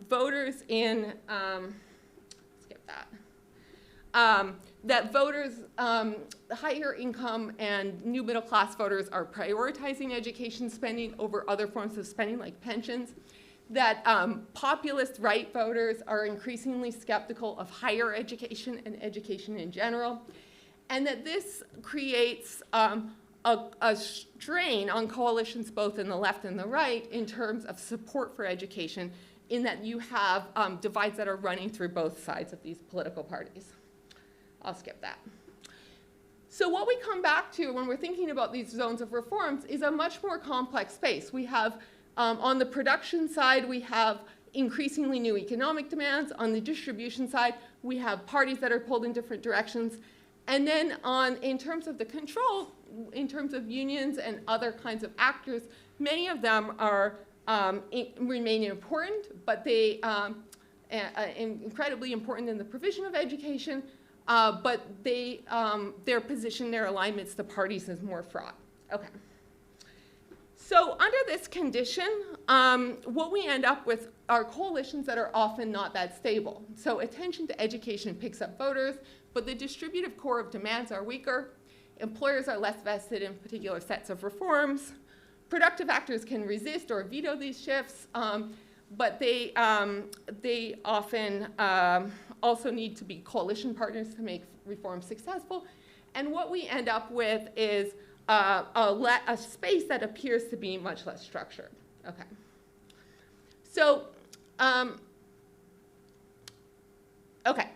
Speaker 2: voters in, skip that, that voters, higher income and new middle class voters are prioritizing education spending over other forms of spending like pensions. that populist right voters are increasingly skeptical of higher education and education in general, and that this creates a strain on coalitions both in the left and the right in terms of support for education, in that you have divides that are running through both sides of these political parties. I'll skip that. So what we come back to when we're thinking about these zones of reforms is a much more complex space. We have, on the production side, we have increasingly new economic demands. On the distribution side, we have parties that are pulled in different directions. And then in terms of the control, in terms of unions and other kinds of actors, many of them are remain important, but they incredibly important in the provision of education, but their position, their alignments to parties is more fraught. Okay. So under this condition, what we end up with are coalitions that are often not that stable. So attention to education picks up voters, but the distributive core of demands are weaker. Employers are less vested in particular sets of reforms. Productive actors can resist or veto these shifts, but they often also need to be coalition partners to make reforms successful. And what we end up with is a space that appears to be much less structured. Okay. So,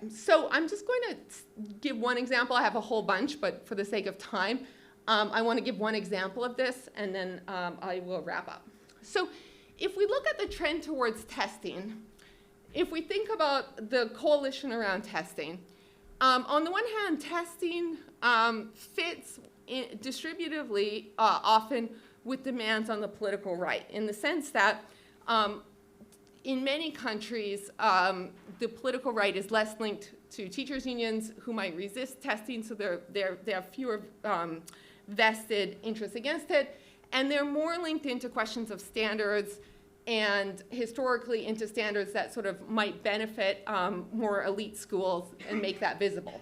Speaker 2: so I'm just going to give one example. I have a whole bunch, but for the sake of time, I want to give one example of this, and then I will wrap up. So if we look at the trend towards testing, if we think about the coalition around testing, on the one hand, testing fits distributively often with demands on the political right, in the sense that in many countries, the political right is less linked to teachers' unions who might resist testing, so they have fewer vested interests against it, and they're more linked into questions of standards and historically into standards that sort of might benefit more elite schools and make that visible.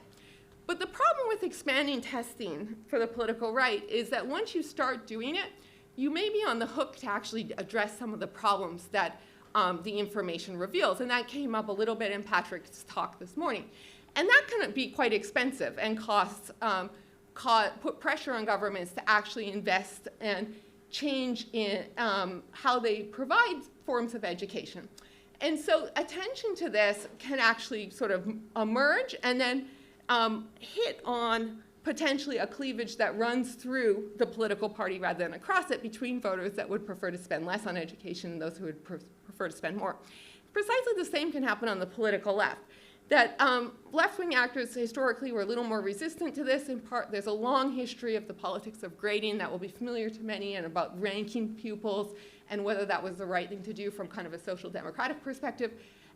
Speaker 2: But the problem with expanding testing for the political right is that once you start doing it, you may be on the hook to actually address some of the problems that the information reveals. And that came up a little bit in Patrick's talk this morning. And that can be quite expensive and put pressure on governments to actually invest and change in how they provide forms of education. And so attention to this can actually sort of emerge and then hit on potentially a cleavage that runs through the political party rather than across it between voters that would prefer to spend less on education and those who would prefer to spend more. Precisely the same can happen on the political left. That left-wing actors historically were a little more resistant to this. In part, there's a long history of the politics of grading that will be familiar to many, and about ranking pupils and whether that was the right thing to do from kind of a social democratic perspective.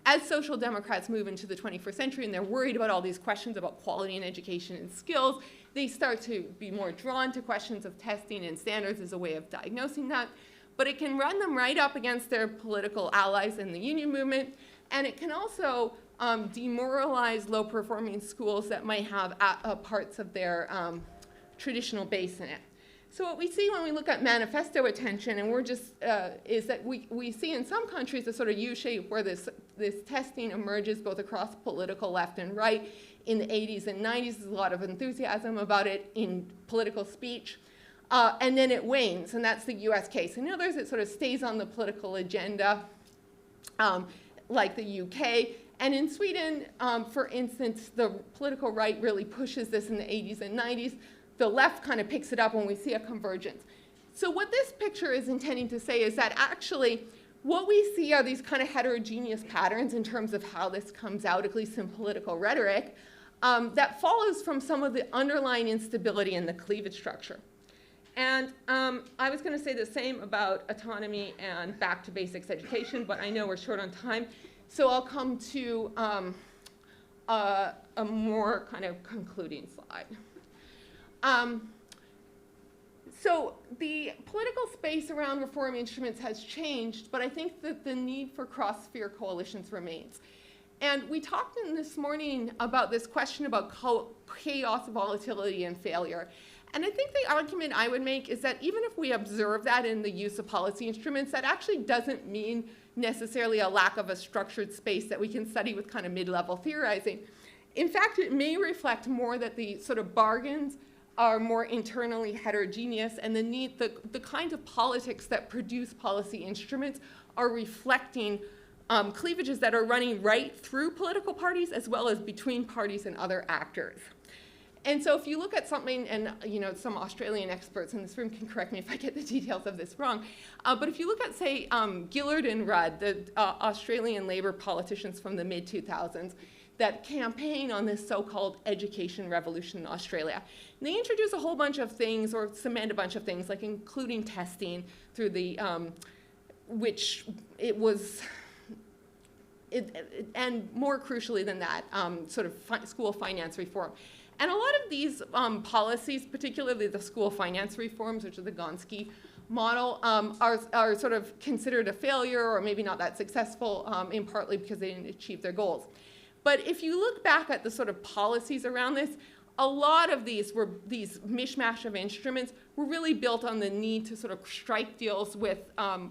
Speaker 2: As social democrats move into the 21st century and they're worried about all these questions about quality in education and skills, they start to be more drawn to questions of testing and standards as a way of diagnosing that. But it can run them right up against their political allies in the union movement, and it can also demoralize low-performing schools that might have parts of their traditional base in it. So what we see when we look at manifesto attention, and we're just, is that we see in some countries a sort of U-shape where this testing emerges both across political left and right. In the 80s and 90s, there's a lot of enthusiasm about it in political speech. And then it wanes, and that's the US case. In others, it sort of stays on the political agenda, like the UK. And in Sweden, for instance, the political right really pushes this in the 80s and 90s. The left kind of picks it up when we see a convergence. So what this picture is intending to say is that actually what we see are these kind of heterogeneous patterns in terms of how this comes out, at least in political rhetoric, that follows from some of the underlying instability in the cleavage structure. And I was going to say the same about autonomy and back to basics education, but I know we're short on time. So I'll come to a more kind of concluding slide. So the political space around reform instruments has changed, but I think that the need for cross-sphere coalitions remains. And we talked this morning about this question about chaos, volatility, and failure. And I think the argument I would make is that even if we observe that in the use of policy instruments, that actually doesn't mean necessarily a lack of a structured space that we can study with kind of mid-level theorizing. In fact, it may reflect more that the sort of bargains are more internally heterogeneous, and the kinds of politics that produce policy instruments are reflecting cleavages that are running right through political parties as well as between parties and other actors. And so if you look at something, and some Australian experts in this room can correct me if I get the details of this wrong, but if you look at, say, Gillard and Rudd, the Australian Labour politicians from the mid-2000s, that campaign on this so-called education revolution in Australia. And they introduce a whole bunch of things, or cement a bunch of things, like including testing through the, which it was, and more crucially than that, sort of school finance reform. And a lot of these policies, particularly the school finance reforms, which are the Gonski model, are sort of considered a failure or maybe not that successful, in partly because they didn't achieve their goals. But if you look back at the sort of policies around this, a lot of these mishmash of instruments were really built on the need to sort of strike deals with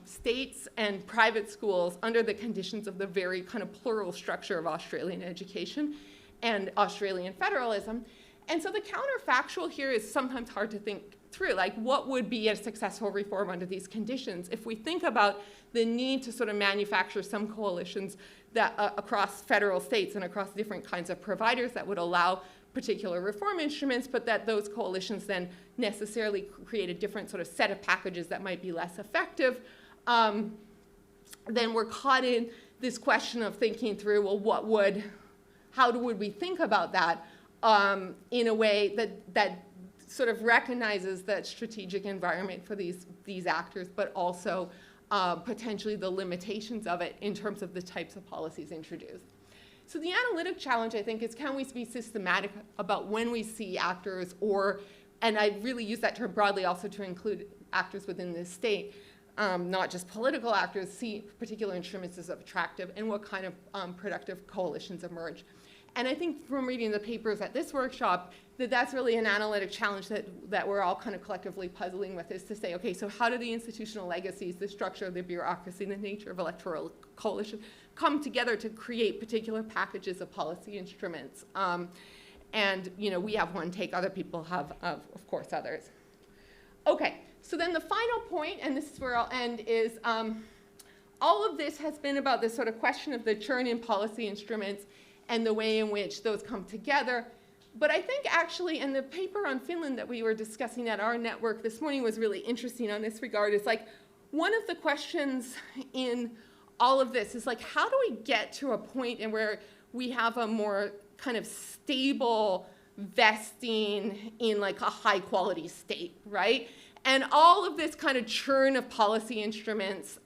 Speaker 2: states and private schools under the conditions of the very kind of plural structure of Australian education and Australian federalism. And so the counterfactual here is sometimes hard to think through, like what would be a successful reform under these conditions if we think about the need to sort of manufacture some coalitions that across federal states and across different kinds of providers that would allow particular reform instruments, but that those coalitions then necessarily create a different sort of set of packages that might be less effective. Then we're caught in this question of thinking through, well, how would we think about that in a way that sort of recognizes that strategic environment for these actors, but also potentially the limitations of it in terms of the types of policies introduced. So the analytic challenge, I think, is can we be systematic about when we see actors, and I really use that term broadly also to include actors within the state, not just political actors, see particular instruments as attractive, and what kind of productive coalitions emerge. And I think from reading the papers at this workshop, that's really an analytic challenge that we're all kind of collectively puzzling with, is to say, okay, so how do the institutional legacies, the structure of the bureaucracy, the nature of electoral coalition come together to create particular packages of policy instruments? And we have one take, other people have, of course, others. Okay, so then the final point, and this is where I'll end, is all of this has been about this sort of question of the churn in policy instruments and the way in which those come together. But I think actually, and the paper on Finland that we were discussing at our network this morning was really interesting on this regard, is like one of the questions in all of this is like, how do we get to a point in where we have a more kind of stable vesting in like a high quality state, right? And all of this kind of churn of policy instruments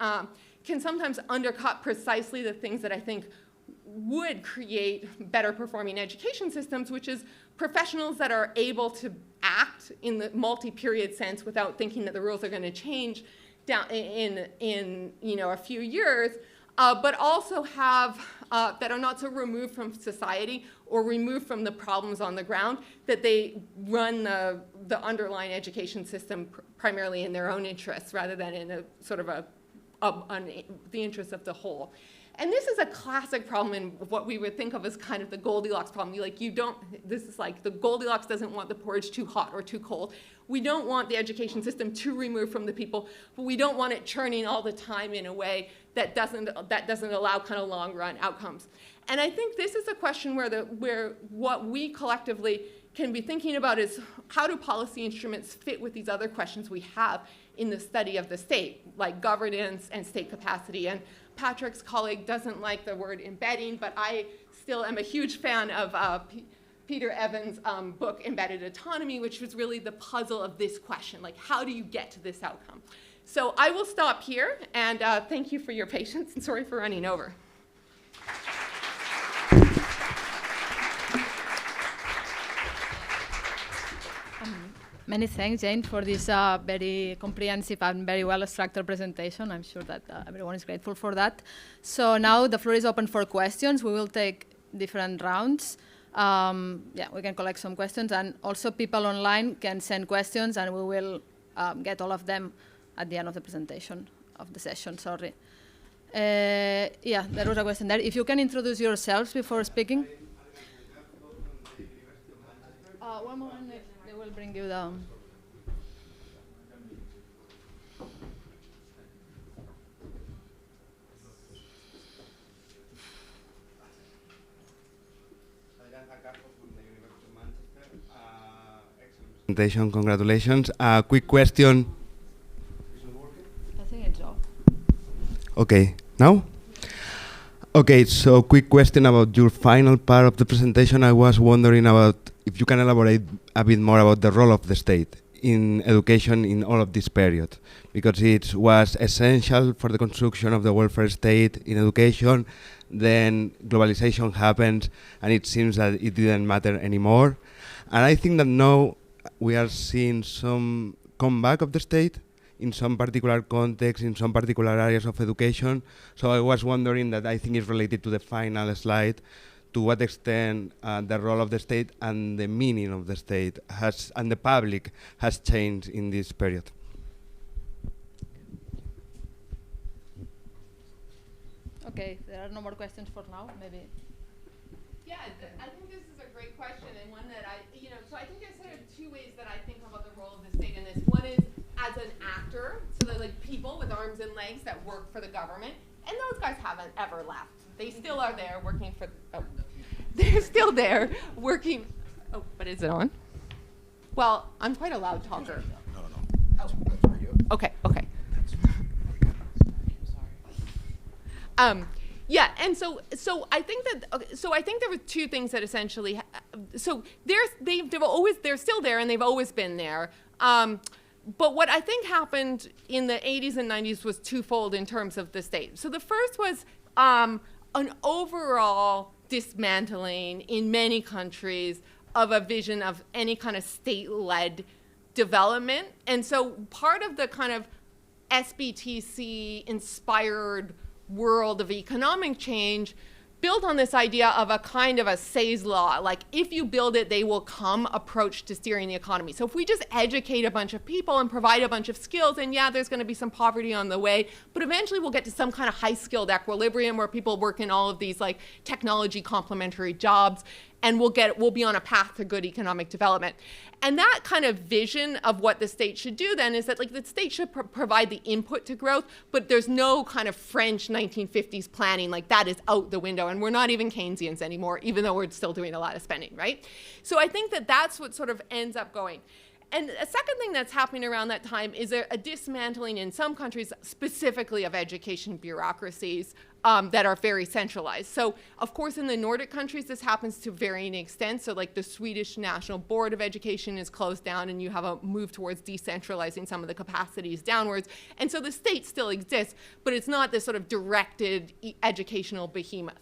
Speaker 2: can sometimes undercut precisely the things that I think would create better performing education systems, which is professionals that are able to act in the multi-period sense without thinking that the rules are going to change down in a few years, but also have that are not so removed from society or removed from the problems on the ground that they run the underlying education system primarily in their own interests rather than in a sort of the interests of the whole. And this is a classic problem in what we would think of as kind of the Goldilocks problem. This is like the Goldilocks doesn't want the porridge too hot or too cold. We don't want the education system too removed from the people, but we don't want it churning all the time in a way that doesn't allow kind of long run outcomes. And I think this is a question where what we collectively can be thinking about is how do policy instruments fit with these other questions we have in the study of the state, like governance and state capacity. And Patrick's colleague doesn't like the word embedding, but I still am a huge fan of Peter Evans' book, Embedded Autonomy, which was really the puzzle of this question, like how do you get to this outcome? So I will stop here, and thank you for your patience, and sorry for running over.
Speaker 1: Many thanks, Jane, for this very comprehensive and very well-structured presentation. I'm sure that everyone is grateful for that. So now the floor is open for questions. We will take different rounds. We can collect some questions, and also people online can send questions, and we will get all of them at the end of the presentation of the session. Sorry. Yeah, there was a question there. If you can introduce yourselves before speaking. One moment, they will bring you down.
Speaker 3: Presentation, congratulations. Quick question.
Speaker 1: I think it's off.
Speaker 3: Okay, now? Okay, so quick question about your final part of the presentation. I was wondering about if you can elaborate a bit more about the role of the state in education in all of this period, because it was essential for the construction of the welfare state in education. Then globalization happened, and it seems that it didn't matter anymore. And I think that now we are seeing some comeback of the state in some particular context, in some particular areas of education. So I was wondering that I think is related to the final slide, to what extent the role of the state and the meaning of the state has, and the public has changed in this period.
Speaker 1: Okay, there are no more questions for now, maybe.
Speaker 2: Yeah, I think this is a great question, and one that so I think there's sort of two ways that I think about the role of the state in this. One is as an actor, so they're like people with arms and legs that work for the government, and those guys haven't ever left. They still are there working for, they're still there working, but is it on? Well, I'm quite a loud talker. No. Oh, okay. Yeah, and so I think that so I think there were two things that essentially they're still there and they've always been there. But what I think happened in the 80s and 90s was twofold in terms of the state. So the first was an overall dismantling in many countries of a vision of any kind of state-led development. And so part of the kind of SBTC-inspired world of economic change built on this idea of a kind of a Say's law, like if you build it, they will come approach to steering the economy. So if we just educate a bunch of people and provide a bunch of skills, and yeah, there's going to be some poverty on the way, but eventually we'll get to some kind of high-skilled equilibrium where people work in all of these like technology complementary jobs, and we'll be on a path to good economic development. And that kind of vision of what the state should do then is that like the state should provide the input to growth, but there's no kind of French 1950s planning, like that is out the window, and we're not even Keynesians anymore, even though we're still doing a lot of spending, right? So I think that that's what sort of ends up going. And a second thing that's happening around that time is a dismantling in some countries, specifically of education bureaucracies that are very centralized. So, of course, in the Nordic countries, this happens to varying extents. So, like the Swedish National Board of Education is closed down, and you have a move towards decentralizing some of the capacities downwards. And so the state still exists, but it's not this sort of directed educational behemoth.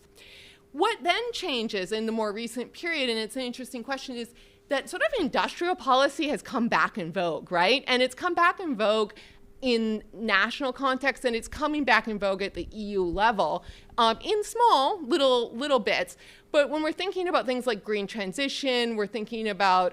Speaker 2: What then changes in the more recent period, and it's an interesting question, is that sort of industrial policy has come back in vogue, right? And it's come back in vogue in national context, and it's coming back in vogue at the EU level in small little bits. But when we're thinking about things like green transition, we're thinking about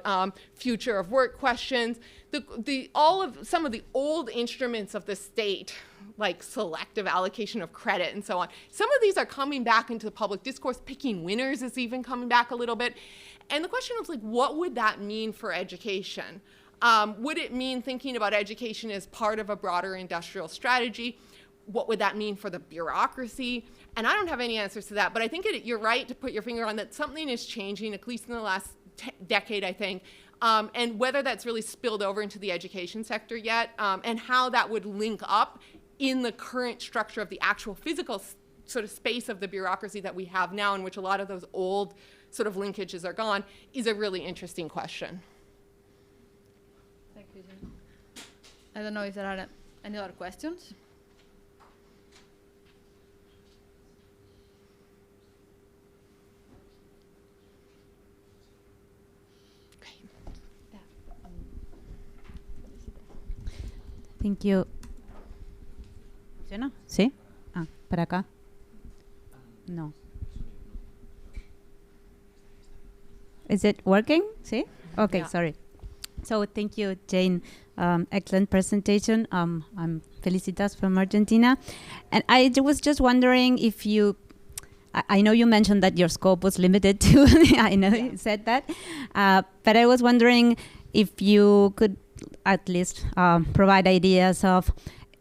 Speaker 2: future of work questions, some of the old instruments of the state, like selective allocation of credit and so on, some of these are coming back into the public discourse. Picking winners is even coming back a little bit. And the question is, like, what would that mean for education? Would it mean thinking about education as part of a broader industrial strategy? What would that mean for the bureaucracy? And I don't have any answers to that, but I think you're right to put your finger on that something is changing, at least in the last decade, I think, and whether that's really spilled over into the education sector yet, and how that would link up in the current structure of the actual physical sort of space of the bureaucracy that we have now, in which a lot of those old sort of linkages are gone, is a really interesting question.
Speaker 1: Thank you, Jen. I don't know if there are any other questions.
Speaker 4: Thank you. ¿Funciona? ¿Sí? Ah, para acá. No. Is it working? ¿Sí? Okay,
Speaker 1: Yeah.
Speaker 4: sorry. So thank you, Jane. Excellent presentation. I'm Felicitas from Argentina. And I was just wondering if you, I know you mentioned that your scope was limited to, I know you said that, but I was wondering if you could at least provide ideas of,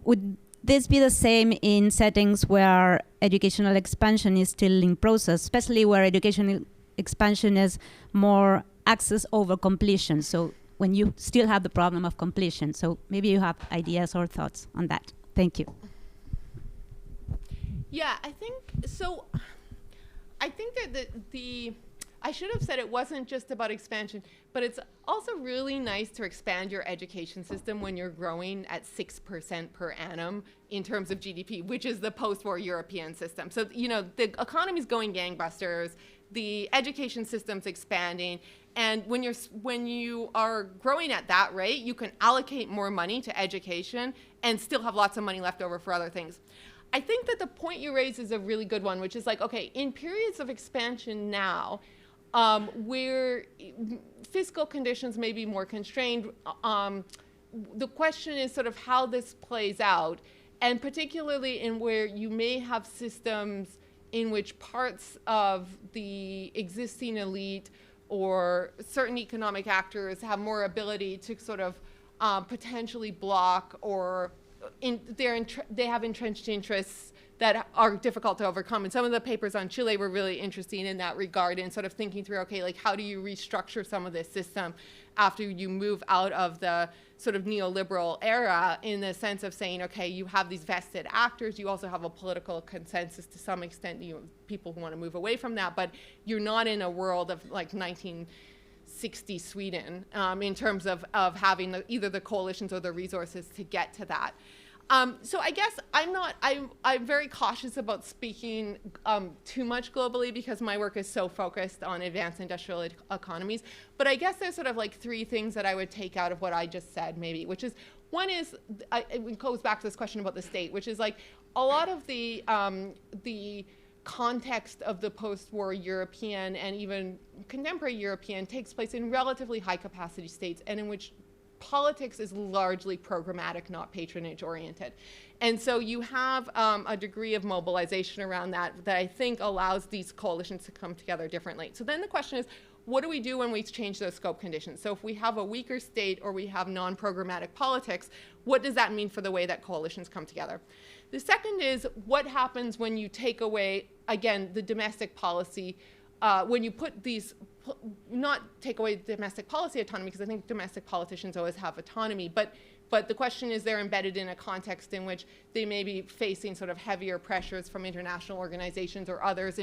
Speaker 4: would this be the same in settings where educational expansion is still in process, especially where educational expansion is more access over completion? So when you still have the problem of completion. So maybe you have ideas or thoughts on that. Thank you.
Speaker 2: Yeah, I think so. I think that I should have said it wasn't just about expansion, but it's also really nice to expand your education system when you're growing at 6% per annum in terms of GDP, which is the post-war European system. So, you know, the economy's going gangbusters, the education system's expanding, and when you are growing at that rate, you can allocate more money to education and still have lots of money left over for other things. I think that the point you raise is a really good one, which is like, okay, in periods of expansion now, where fiscal conditions may be more constrained, the question is sort of how this plays out, and particularly in where you may have systems in which parts of the existing elite or certain economic actors have more ability to sort of potentially block, or they have entrenched interests that are difficult to overcome. And some of the papers on Chile were really interesting in that regard, and sort of thinking through, okay, like how do you restructure some of this system after you move out of the sort of neoliberal era, in the sense of saying, okay, you have these vested actors, you also have a political consensus to some extent, you know, people who want to move away from that, but you're not in a world of like 1960 Sweden in terms of having either the coalitions or the resources to get to that. So I guess I'm very cautious about speaking too much globally, because my work is so focused on advanced industrial economies. But I guess there's sort of like three things that I would take out of what I just said, maybe, which is, one is, it goes back to this question about the state, which is like a lot of the context of the post-war European and even contemporary European takes place in relatively high capacity states, and in which politics is largely programmatic, not patronage oriented. And so you have a degree of mobilization around that I think allows these coalitions to come together differently. So then the question is, what do we do when we change those scope conditions? So if we have a weaker state or we have non-programmatic politics, what does that mean for the way that coalitions come together? The second is, what happens when you take away, again, the domestic policy, when you put these, not take away domestic policy autonomy, because I think domestic politicians always have autonomy, but the question is, they're embedded in a context in which they may be facing sort of heavier pressures from international organizations or others,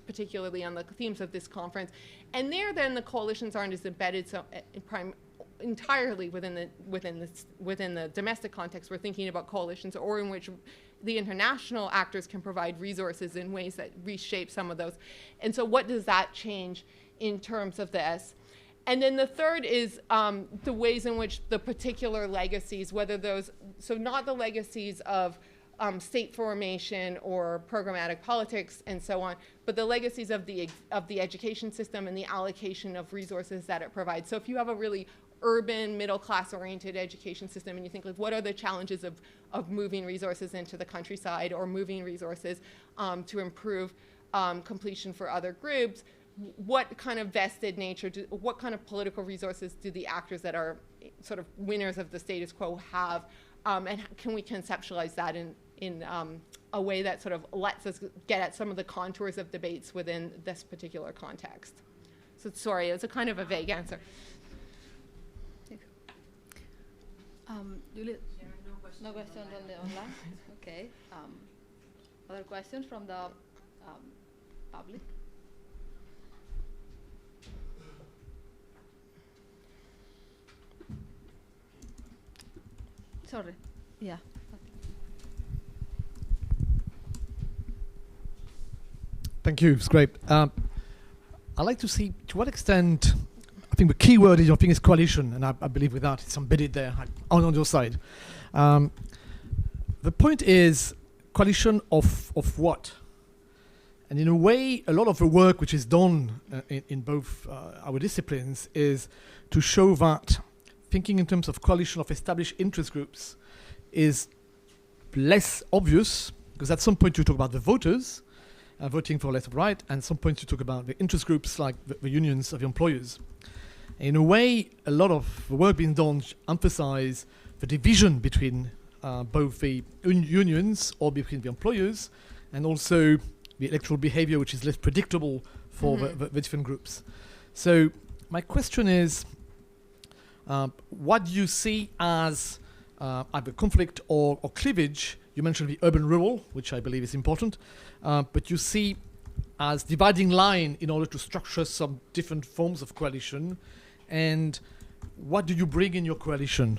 Speaker 2: particularly on the themes of this conference. And there, then, the coalitions aren't as embedded entirely within the domestic context. We're thinking about coalitions, or in which the international actors can provide resources in ways that reshape some of those. And so what does that change in terms of this? And then the third is the ways in which the particular legacies, whether those, so not the legacies of state formation or programmatic politics and so on, but the legacies of the education system and the allocation of resources that it provides. So if you have a really urban, middle-class oriented education system, and you think, like, what are the challenges of moving resources into the countryside, or moving resources to improve completion for other groups, what kind of vested nature, what kind of political resources do the actors that are sort of winners of the status quo have, and can we conceptualize that in a way that sort of lets us get at some of the contours of debates within this particular context? So sorry, it's a kind of a vague answer.
Speaker 1: Julie, no questions on the online? Okay. Other questions from the public? Sorry. Yeah.
Speaker 5: Thank you. It's great. I'd like to see to what extent, I think the key word is coalition, and I believe with that it's embedded there on your side. The point is coalition of what? And in a way, a lot of the work which is done in both our disciplines is to show that thinking in terms of coalition of established interest groups is less obvious, because at some point you talk about the voters voting for left or right, and at some point you talk about the interest groups like the unions of the employers. In a way, a lot of the work being done emphasize the division between both the unions or between the employers, and also the electoral behavior, which is less predictable for the different groups. So my question is, what do you see as either conflict or cleavage? You mentioned the urban-rural, which I believe is important, but you see as dividing line in order to structure some different forms of coalition. And what do you bring in your coalition?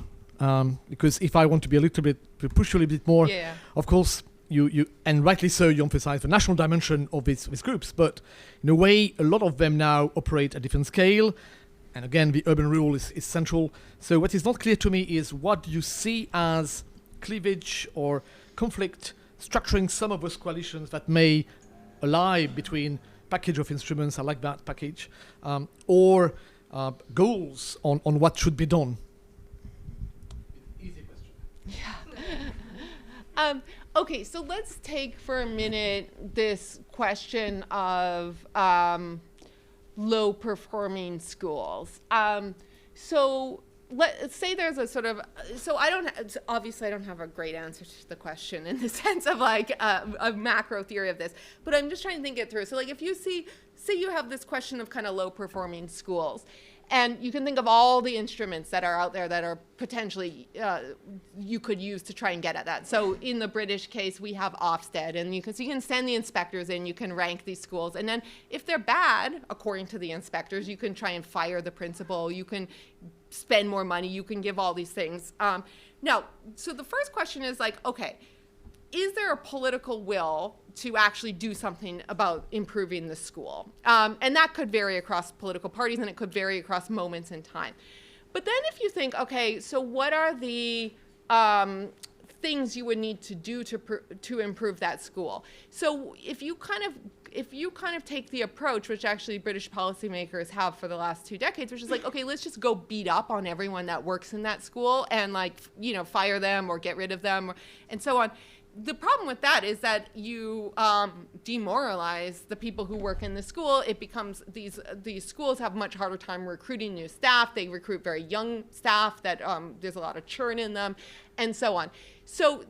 Speaker 5: Because if I want to be a little bit, to push you a little bit more, of course, you and rightly so, you emphasize the national dimension of these groups, but in a way, a lot of them now operate at different scale. And again, the urban-rural is central. So what is not clear to me is what do you see as cleavage or conflict structuring some of those coalitions that may ally between package of instruments, I like that package, or goals on what should be done? Easy question.
Speaker 2: Yeah. Okay, so let's take for a minute this question of low-performing schools. So let's say there's a sort of, so obviously I don't have a great answer to the question in the sense of like a macro theory of this, but I'm just trying to think it through. So like if you say you have this question of kind of low-performing schools, and you can think of all the instruments that are out there that are potentially you could use to try and get at that. So in the British case, we have Ofsted, and you can send the inspectors in, you can rank these schools, and then if they're bad, according to the inspectors, you can try and fire the principal, you can spend more money, you can give all these things. Now, so the first question is like, okay, is there a political will to actually do something about improving the school? And that could vary across political parties, and it could vary across moments in time. But then if you think, okay, so what are the things you would need to do to improve that school? So if you kind of take the approach, which actually British policymakers have for the last 2 decades, which is like, okay, let's just go beat up on everyone that works in that school and like, fire them or get rid of them and so on. The problem with that is that you demoralize the people who work in the school. It becomes these schools have much harder time recruiting new staff. They recruit very young staff that there's a lot of churn in them, and so on. So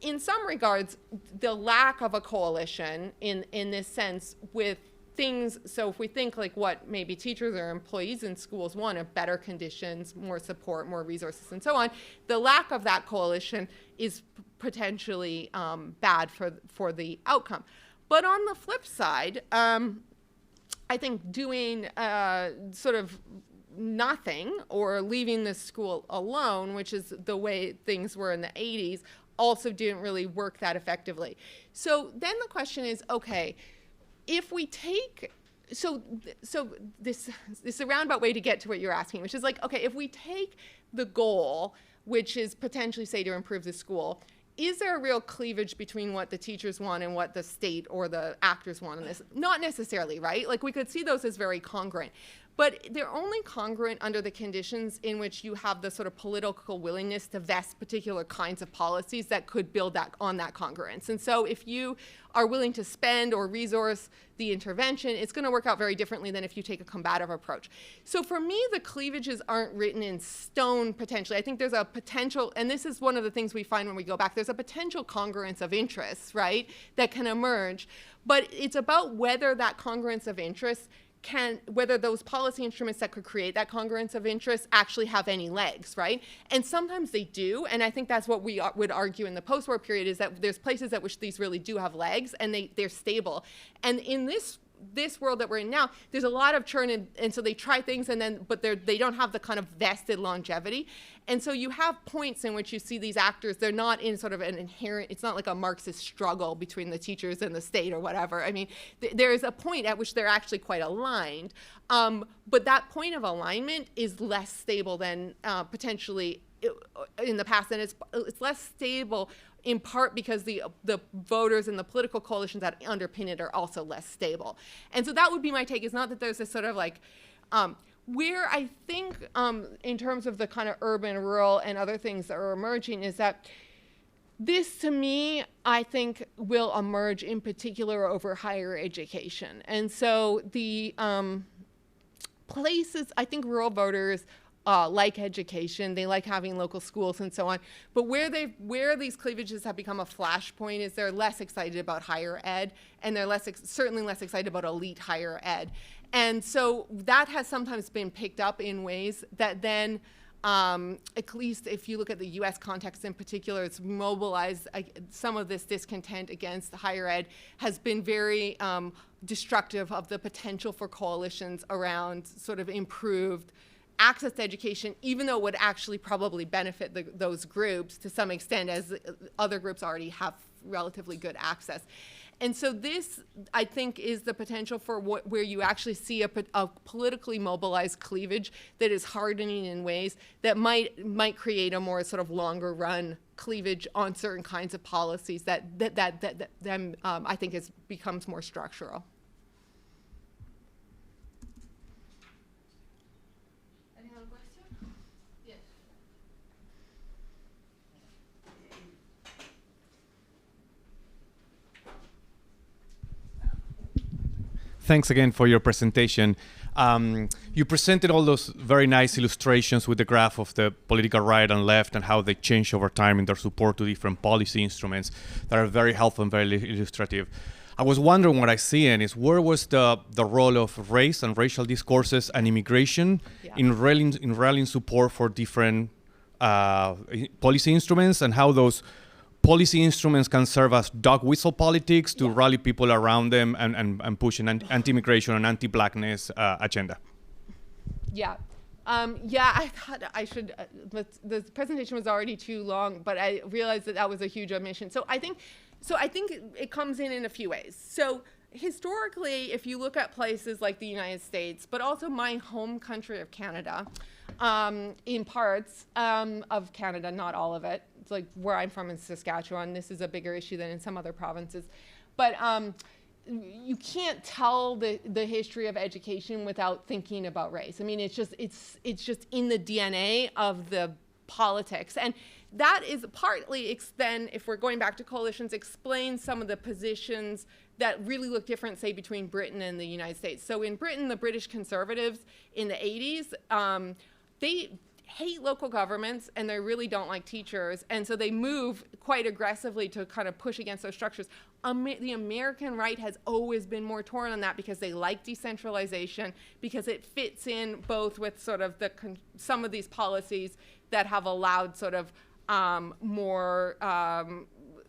Speaker 2: in some regards, the lack of a coalition in this sense with things, so if we think like what maybe teachers or employees in schools want are better conditions, more support, more resources, and so on, the lack of that coalition is potentially bad for the outcome. But on the flip side, I think doing sort of nothing or leaving the school alone, which is the way things were in the 80s, also didn't really work that effectively. So then the question is, okay, if we take, so this is a roundabout way to get to what you're asking, which is like, okay, if we take the goal, which is potentially say to improve the school, is there a real cleavage between what the teachers want and what the state or the actors want in this? Not necessarily, right? Like we could see those as very congruent. But they're only congruent under the conditions in which you have the sort of political willingness to vest particular kinds of policies that could build that on that congruence. And so if you are willing to spend or resource the intervention, it's going to work out very differently than if you take a combative approach. So for me, the cleavages aren't written in stone potentially. I think there's a potential, and this is one of the things we find when we go back, there's a potential congruence of interests, right, that can emerge. But it's about whether that congruence of interests whether those policy instruments that could create that congruence of interest actually have any legs, right? And sometimes they do, and I think that's what we would argue in the post-war period, is that there's places at which these really do have legs, and they're stable. And in this world that we're in now, there's a lot of churn, and so they try things, but they don't have the kind of vested longevity. And so you have points in which you see these actors, they're not in sort of an inherent, it's not like a Marxist struggle between the teachers and the state or whatever. I mean, there is a point at which they're actually quite aligned. But that point of alignment is less stable than potentially in the past, and it's less stable in part because the voters and the political coalitions that underpin it are also less stable. And so that would be my take. It's not that there's this sort of like, Where I think, in terms of the kind of urban, rural, and other things that are emerging, is that this, to me, I think will emerge in particular over higher education. And so the places, I think rural voters like education, they like having local schools and so on, but where these cleavages have become a flashpoint is they're less excited about higher ed, and they're certainly less excited about elite higher ed. And so that has sometimes been picked up in ways that then, at least if you look at the US context in particular, it's mobilized some of this discontent against higher ed has been very destructive of the potential for coalitions around sort of improved access to education, even though it would actually probably benefit those groups to some extent, as other groups already have relatively good access. And so this, I think, is the potential for where you actually see a politically mobilized cleavage that is hardening in ways that might create a more sort of longer run cleavage on certain kinds of policies that I think becomes more structural.
Speaker 1: Any other question? Yes.
Speaker 6: Thanks again for your presentation. You presented all those very nice illustrations with the graph of the political right and left and how they change over time in their support to different policy instruments that are very helpful and very illustrative. I was wondering, what I see in is, where was the role of race and racial discourses and immigration in rallying support for different policy instruments, and how those policy instruments can serve as dog whistle politics to rally people around them and push an anti-immigration and anti-blackness agenda?
Speaker 2: Yeah. I thought I should, the presentation was already too long, but I realized that was a huge omission. So I think it comes in a few ways. So historically, if you look at places like the United States, but also my home country of Canada, in parts of Canada, not all of it. It's like where I'm from in Saskatchewan. This is a bigger issue than in some other provinces. But you can't tell the history of education without thinking about race. I mean, it's just in the DNA of the politics. And that is partly, then, if we're going back to coalitions, explains some of the positions that really look different, say, between Britain and the United States. So in Britain, the British Conservatives in the 80s, they hate local governments and they really don't like teachers, and so they move quite aggressively to kind of push against those structures. The American right has always been more torn on that because they like decentralization, because it fits in both with sort of some of these policies that have allowed sort of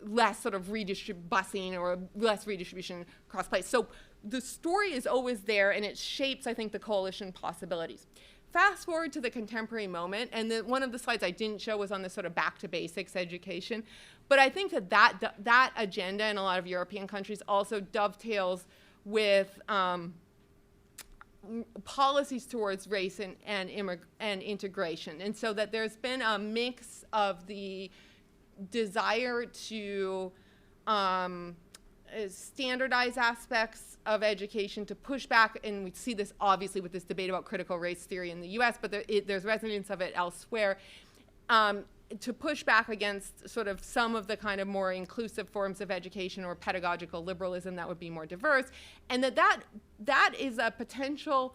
Speaker 2: less sort of busing or less redistribution across place. So the story is always there, and it shapes, I think, the coalition possibilities. Fast forward to the contemporary moment, and one of the slides I didn't show was on this sort of back to basics education. But I think that agenda in a lot of European countries also dovetails with policies towards race and integration. And so that there's been a mix of the desire to standardize aspects of education, to push back, and we see this obviously with this debate about critical race theory in the US, but there's resonance of it elsewhere, to push back against sort of some of the kind of more inclusive forms of education or pedagogical liberalism that would be more diverse, and that is a potential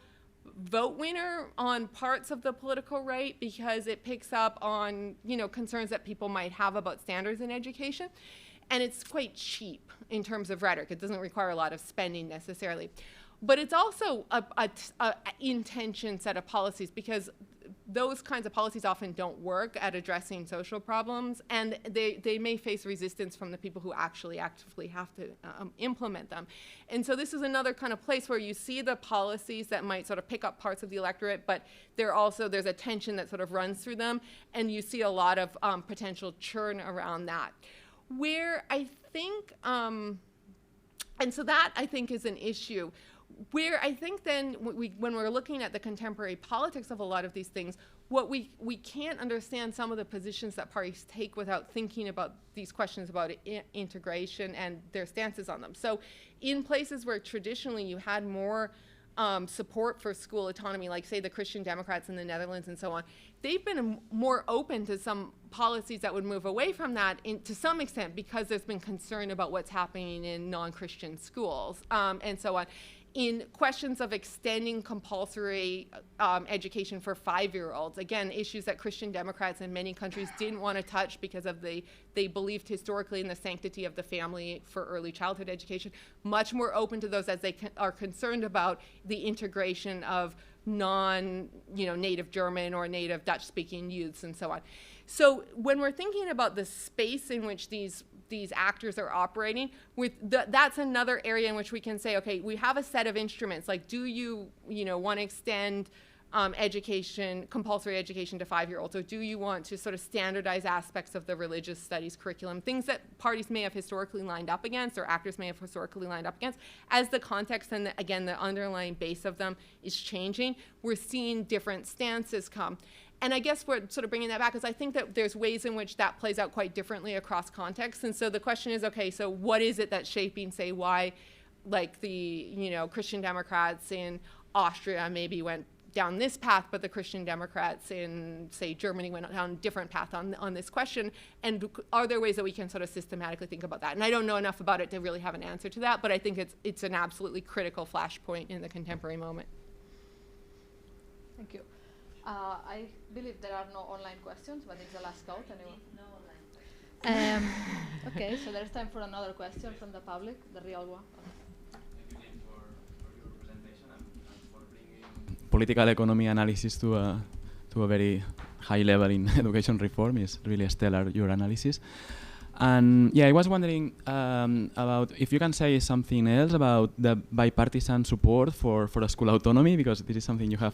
Speaker 2: vote winner on parts of the political right because it picks up on, concerns that people might have about standards in education. And it's quite cheap in terms of rhetoric. It doesn't require a lot of spending necessarily. But it's also a intention set of policies, because those kinds of policies often don't work at addressing social problems, and they may face resistance from the people who actually actively have to implement them. And so this is another kind of place where you see the policies that might sort of pick up parts of the electorate, but there's a tension that sort of runs through them, and you see a lot of potential churn around that. Where I think, and so that I think is an issue, where I think then when we're looking at the contemporary politics of a lot of these things, what we can't understand some of the positions that parties take without thinking about these questions about integration and their stances on them. So in places where traditionally you had more support for school autonomy, like say the Christian Democrats in the Netherlands and so on, they've been more open to some policies that would move away from that to some extent because there's been concern about what's happening in non-Christian schools and so on. In questions of extending compulsory education for 5-year-olds, again, issues that Christian Democrats in many countries didn't want to touch because of they believed historically in the sanctity of the family for early childhood education, much more open to those as they are concerned about the integration of non-native German or native Dutch-speaking youths and so on. So when we're thinking about the space in which these actors are operating, that's another area in which we can say, okay, we have a set of instruments. Like, do you want to extend compulsory education to 5-year-olds, or do you want to sort of standardize aspects of the religious studies curriculum, things that parties may have historically lined up against or actors may have historically lined up against? As the context and again the underlying base of them is changing, we're seeing different stances come. And I guess we're sort of bringing that back is I think that there's ways in which that plays out quite differently across contexts. And so the question is, okay, so what is it that's shaping, say, why, like the Christian Democrats in Austria maybe went down this path, but the Christian Democrats in, say, Germany went down a different path on this question? And are there ways that we can sort of systematically think about that? And I don't know enough about it to really have an answer to that, but I think it's an absolutely critical flashpoint in the contemporary moment.
Speaker 1: Thank you. I believe there are no online questions, but it's the last call. Anyone? No online questions. Okay, so there's time for another question from the public, the real one.
Speaker 7: Thank you, Jane, for your presentation and for bringing political economy analysis to a very high level in education reform. It's really stellar, your analysis. And yeah, I was wondering about if you can say something else about the bipartisan support for a school autonomy, because this is something you had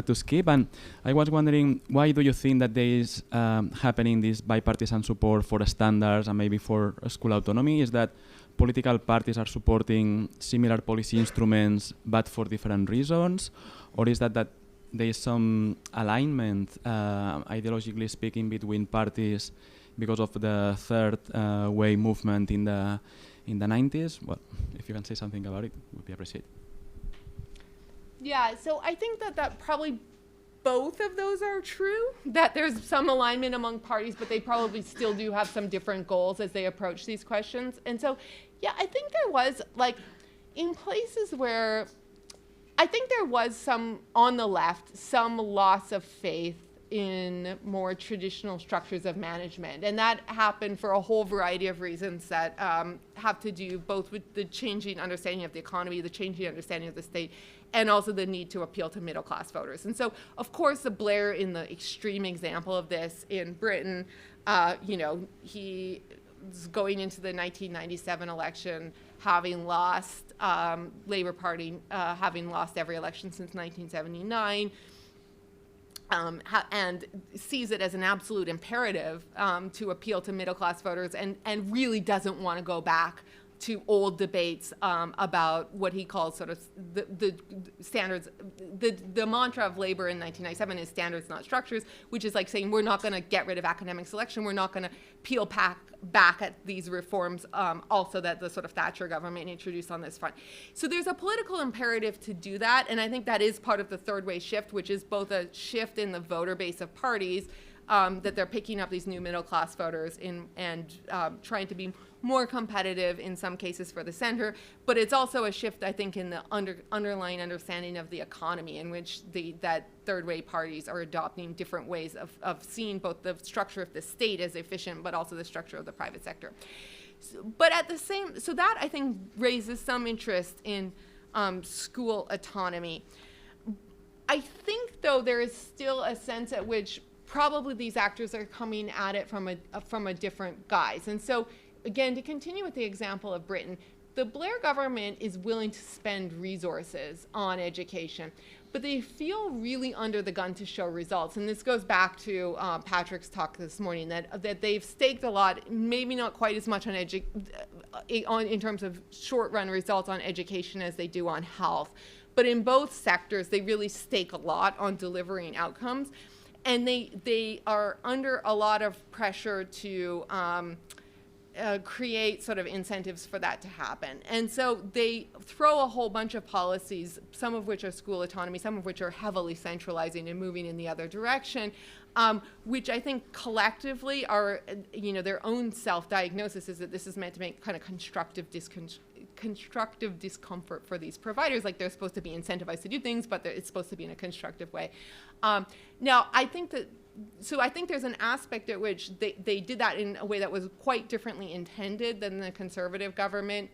Speaker 7: to skip. And I was wondering, why do you think that there is happening this bipartisan support for the standards and maybe for school autonomy? Is that political parties are supporting similar policy instruments but for different reasons? Or is that there is some alignment, ideologically speaking, between parties because of the third way movement in the 90s? Well, if you can say something about it, would be appreciated.
Speaker 2: Yeah, so I think that probably both of those are true, that there's some alignment among parties, but they probably still do have some different goals as they approach these questions. And so, yeah, I think there was, like, in places where I think there was some, on the left, some loss of faith in more traditional structures of management. And that happened for a whole variety of reasons that have to do both with the changing understanding of the economy, the changing understanding of the state, and also the need to appeal to middle-class voters. And so, of course, the Blair, in the extreme example of this in Britain, he was going into the 1997 election having lost, Labour Party having lost every election since 1979, and sees it as an absolute imperative to appeal to middle-class voters and really doesn't want to go back to old debates about what he calls sort of the standards. The mantra of Labour in 1997 is standards, not structures, which is like saying we're not going to get rid of academic selection, we're not going to peel back at these reforms also that the sort of Thatcher government introduced on this front. So there's a political imperative to do that, and I think that is part of the third way shift, which is both a shift in the voter base of parties, that they're picking up these new middle-class voters and trying to be more competitive in some cases for the center, but it's also a shift, I think, in the underlying understanding of the economy, in which that third-way parties are adopting different ways of seeing both the structure of the state as efficient, but also the structure of the private sector. But at the same, so that I think raises some interest in school autonomy. I think, though, there is still a sense at which probably these actors are coming at it from a different guise. And so, again, to continue with the example of Britain, the Blair government is willing to spend resources on education, but they feel really under the gun to show results. And this goes back to Patrick's talk this morning, that they've staked a lot, maybe not quite as much in terms of short-run results on education as they do on health. But in both sectors, they really stake a lot on delivering outcomes. And they are under a lot of pressure to create sort of incentives for that to happen. And so they throw a whole bunch of policies, some of which are school autonomy, some of which are heavily centralizing and moving in the other direction, which I think collectively are, their own self-diagnosis is that this is meant to make kind of constructive discomfort for these providers. Like they're supposed to be incentivized to do things, but it's supposed to be in a constructive way. Now, I think there's an aspect at which they did that in a way that was quite differently intended than the conservative government,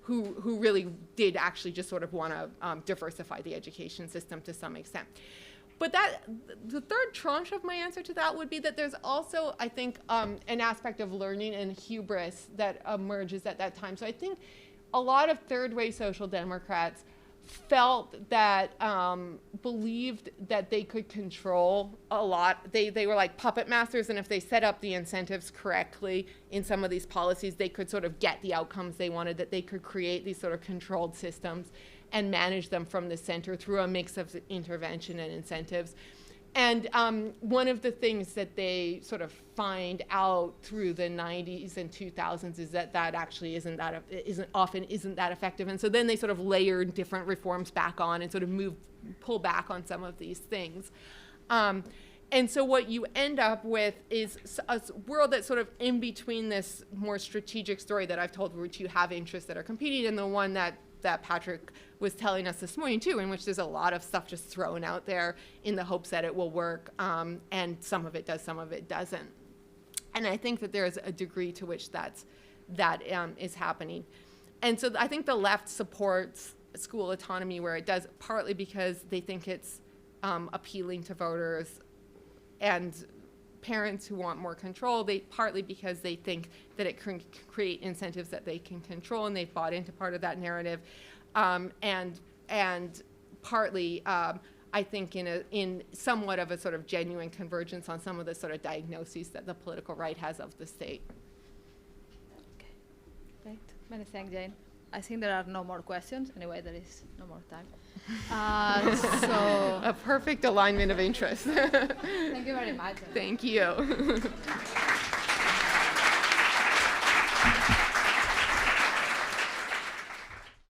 Speaker 2: who really did actually just sort of want to diversify the education system to some extent. But the third tranche of my answer to that would be that there's also, I think, an aspect of learning and hubris that emerges at that time. So I think a lot of third-way social democrats felt that, believed that they could control a lot. They were like puppet masters, and if they set up the incentives correctly in some of these policies, they could sort of get the outcomes they wanted, that they could create these sort of controlled systems and manage them from the center through a mix of intervention and incentives. And one of the things that they sort of find out through the 90s and 2000s is that actually isn't that effective. And so then they sort of layered different reforms back on and sort of pull back on some of these things. And so what you end up with is a world that's sort of in between this more strategic story that I've told, which you have interests that are competing, and the one that Patrick was telling us this morning too, in which there's a lot of stuff just thrown out there in the hopes that it will work, and some of it does, some of it doesn't. And I think that there's a degree to which that is happening. And so I think the left supports school autonomy where it does, partly because they think it's appealing to voters and parents who want more control, partly because they think that it can create incentives that they can control, and they've bought into part of that narrative, and partly, I think, in somewhat of a sort of genuine convergence on some of the sort of diagnoses that the political right has of the state.
Speaker 1: Okay, great. Many thanks, Jane. I think there are no more questions. Anyway, there is no more time. So
Speaker 2: a perfect alignment of interest.
Speaker 1: Thank you very much.
Speaker 2: Thank you.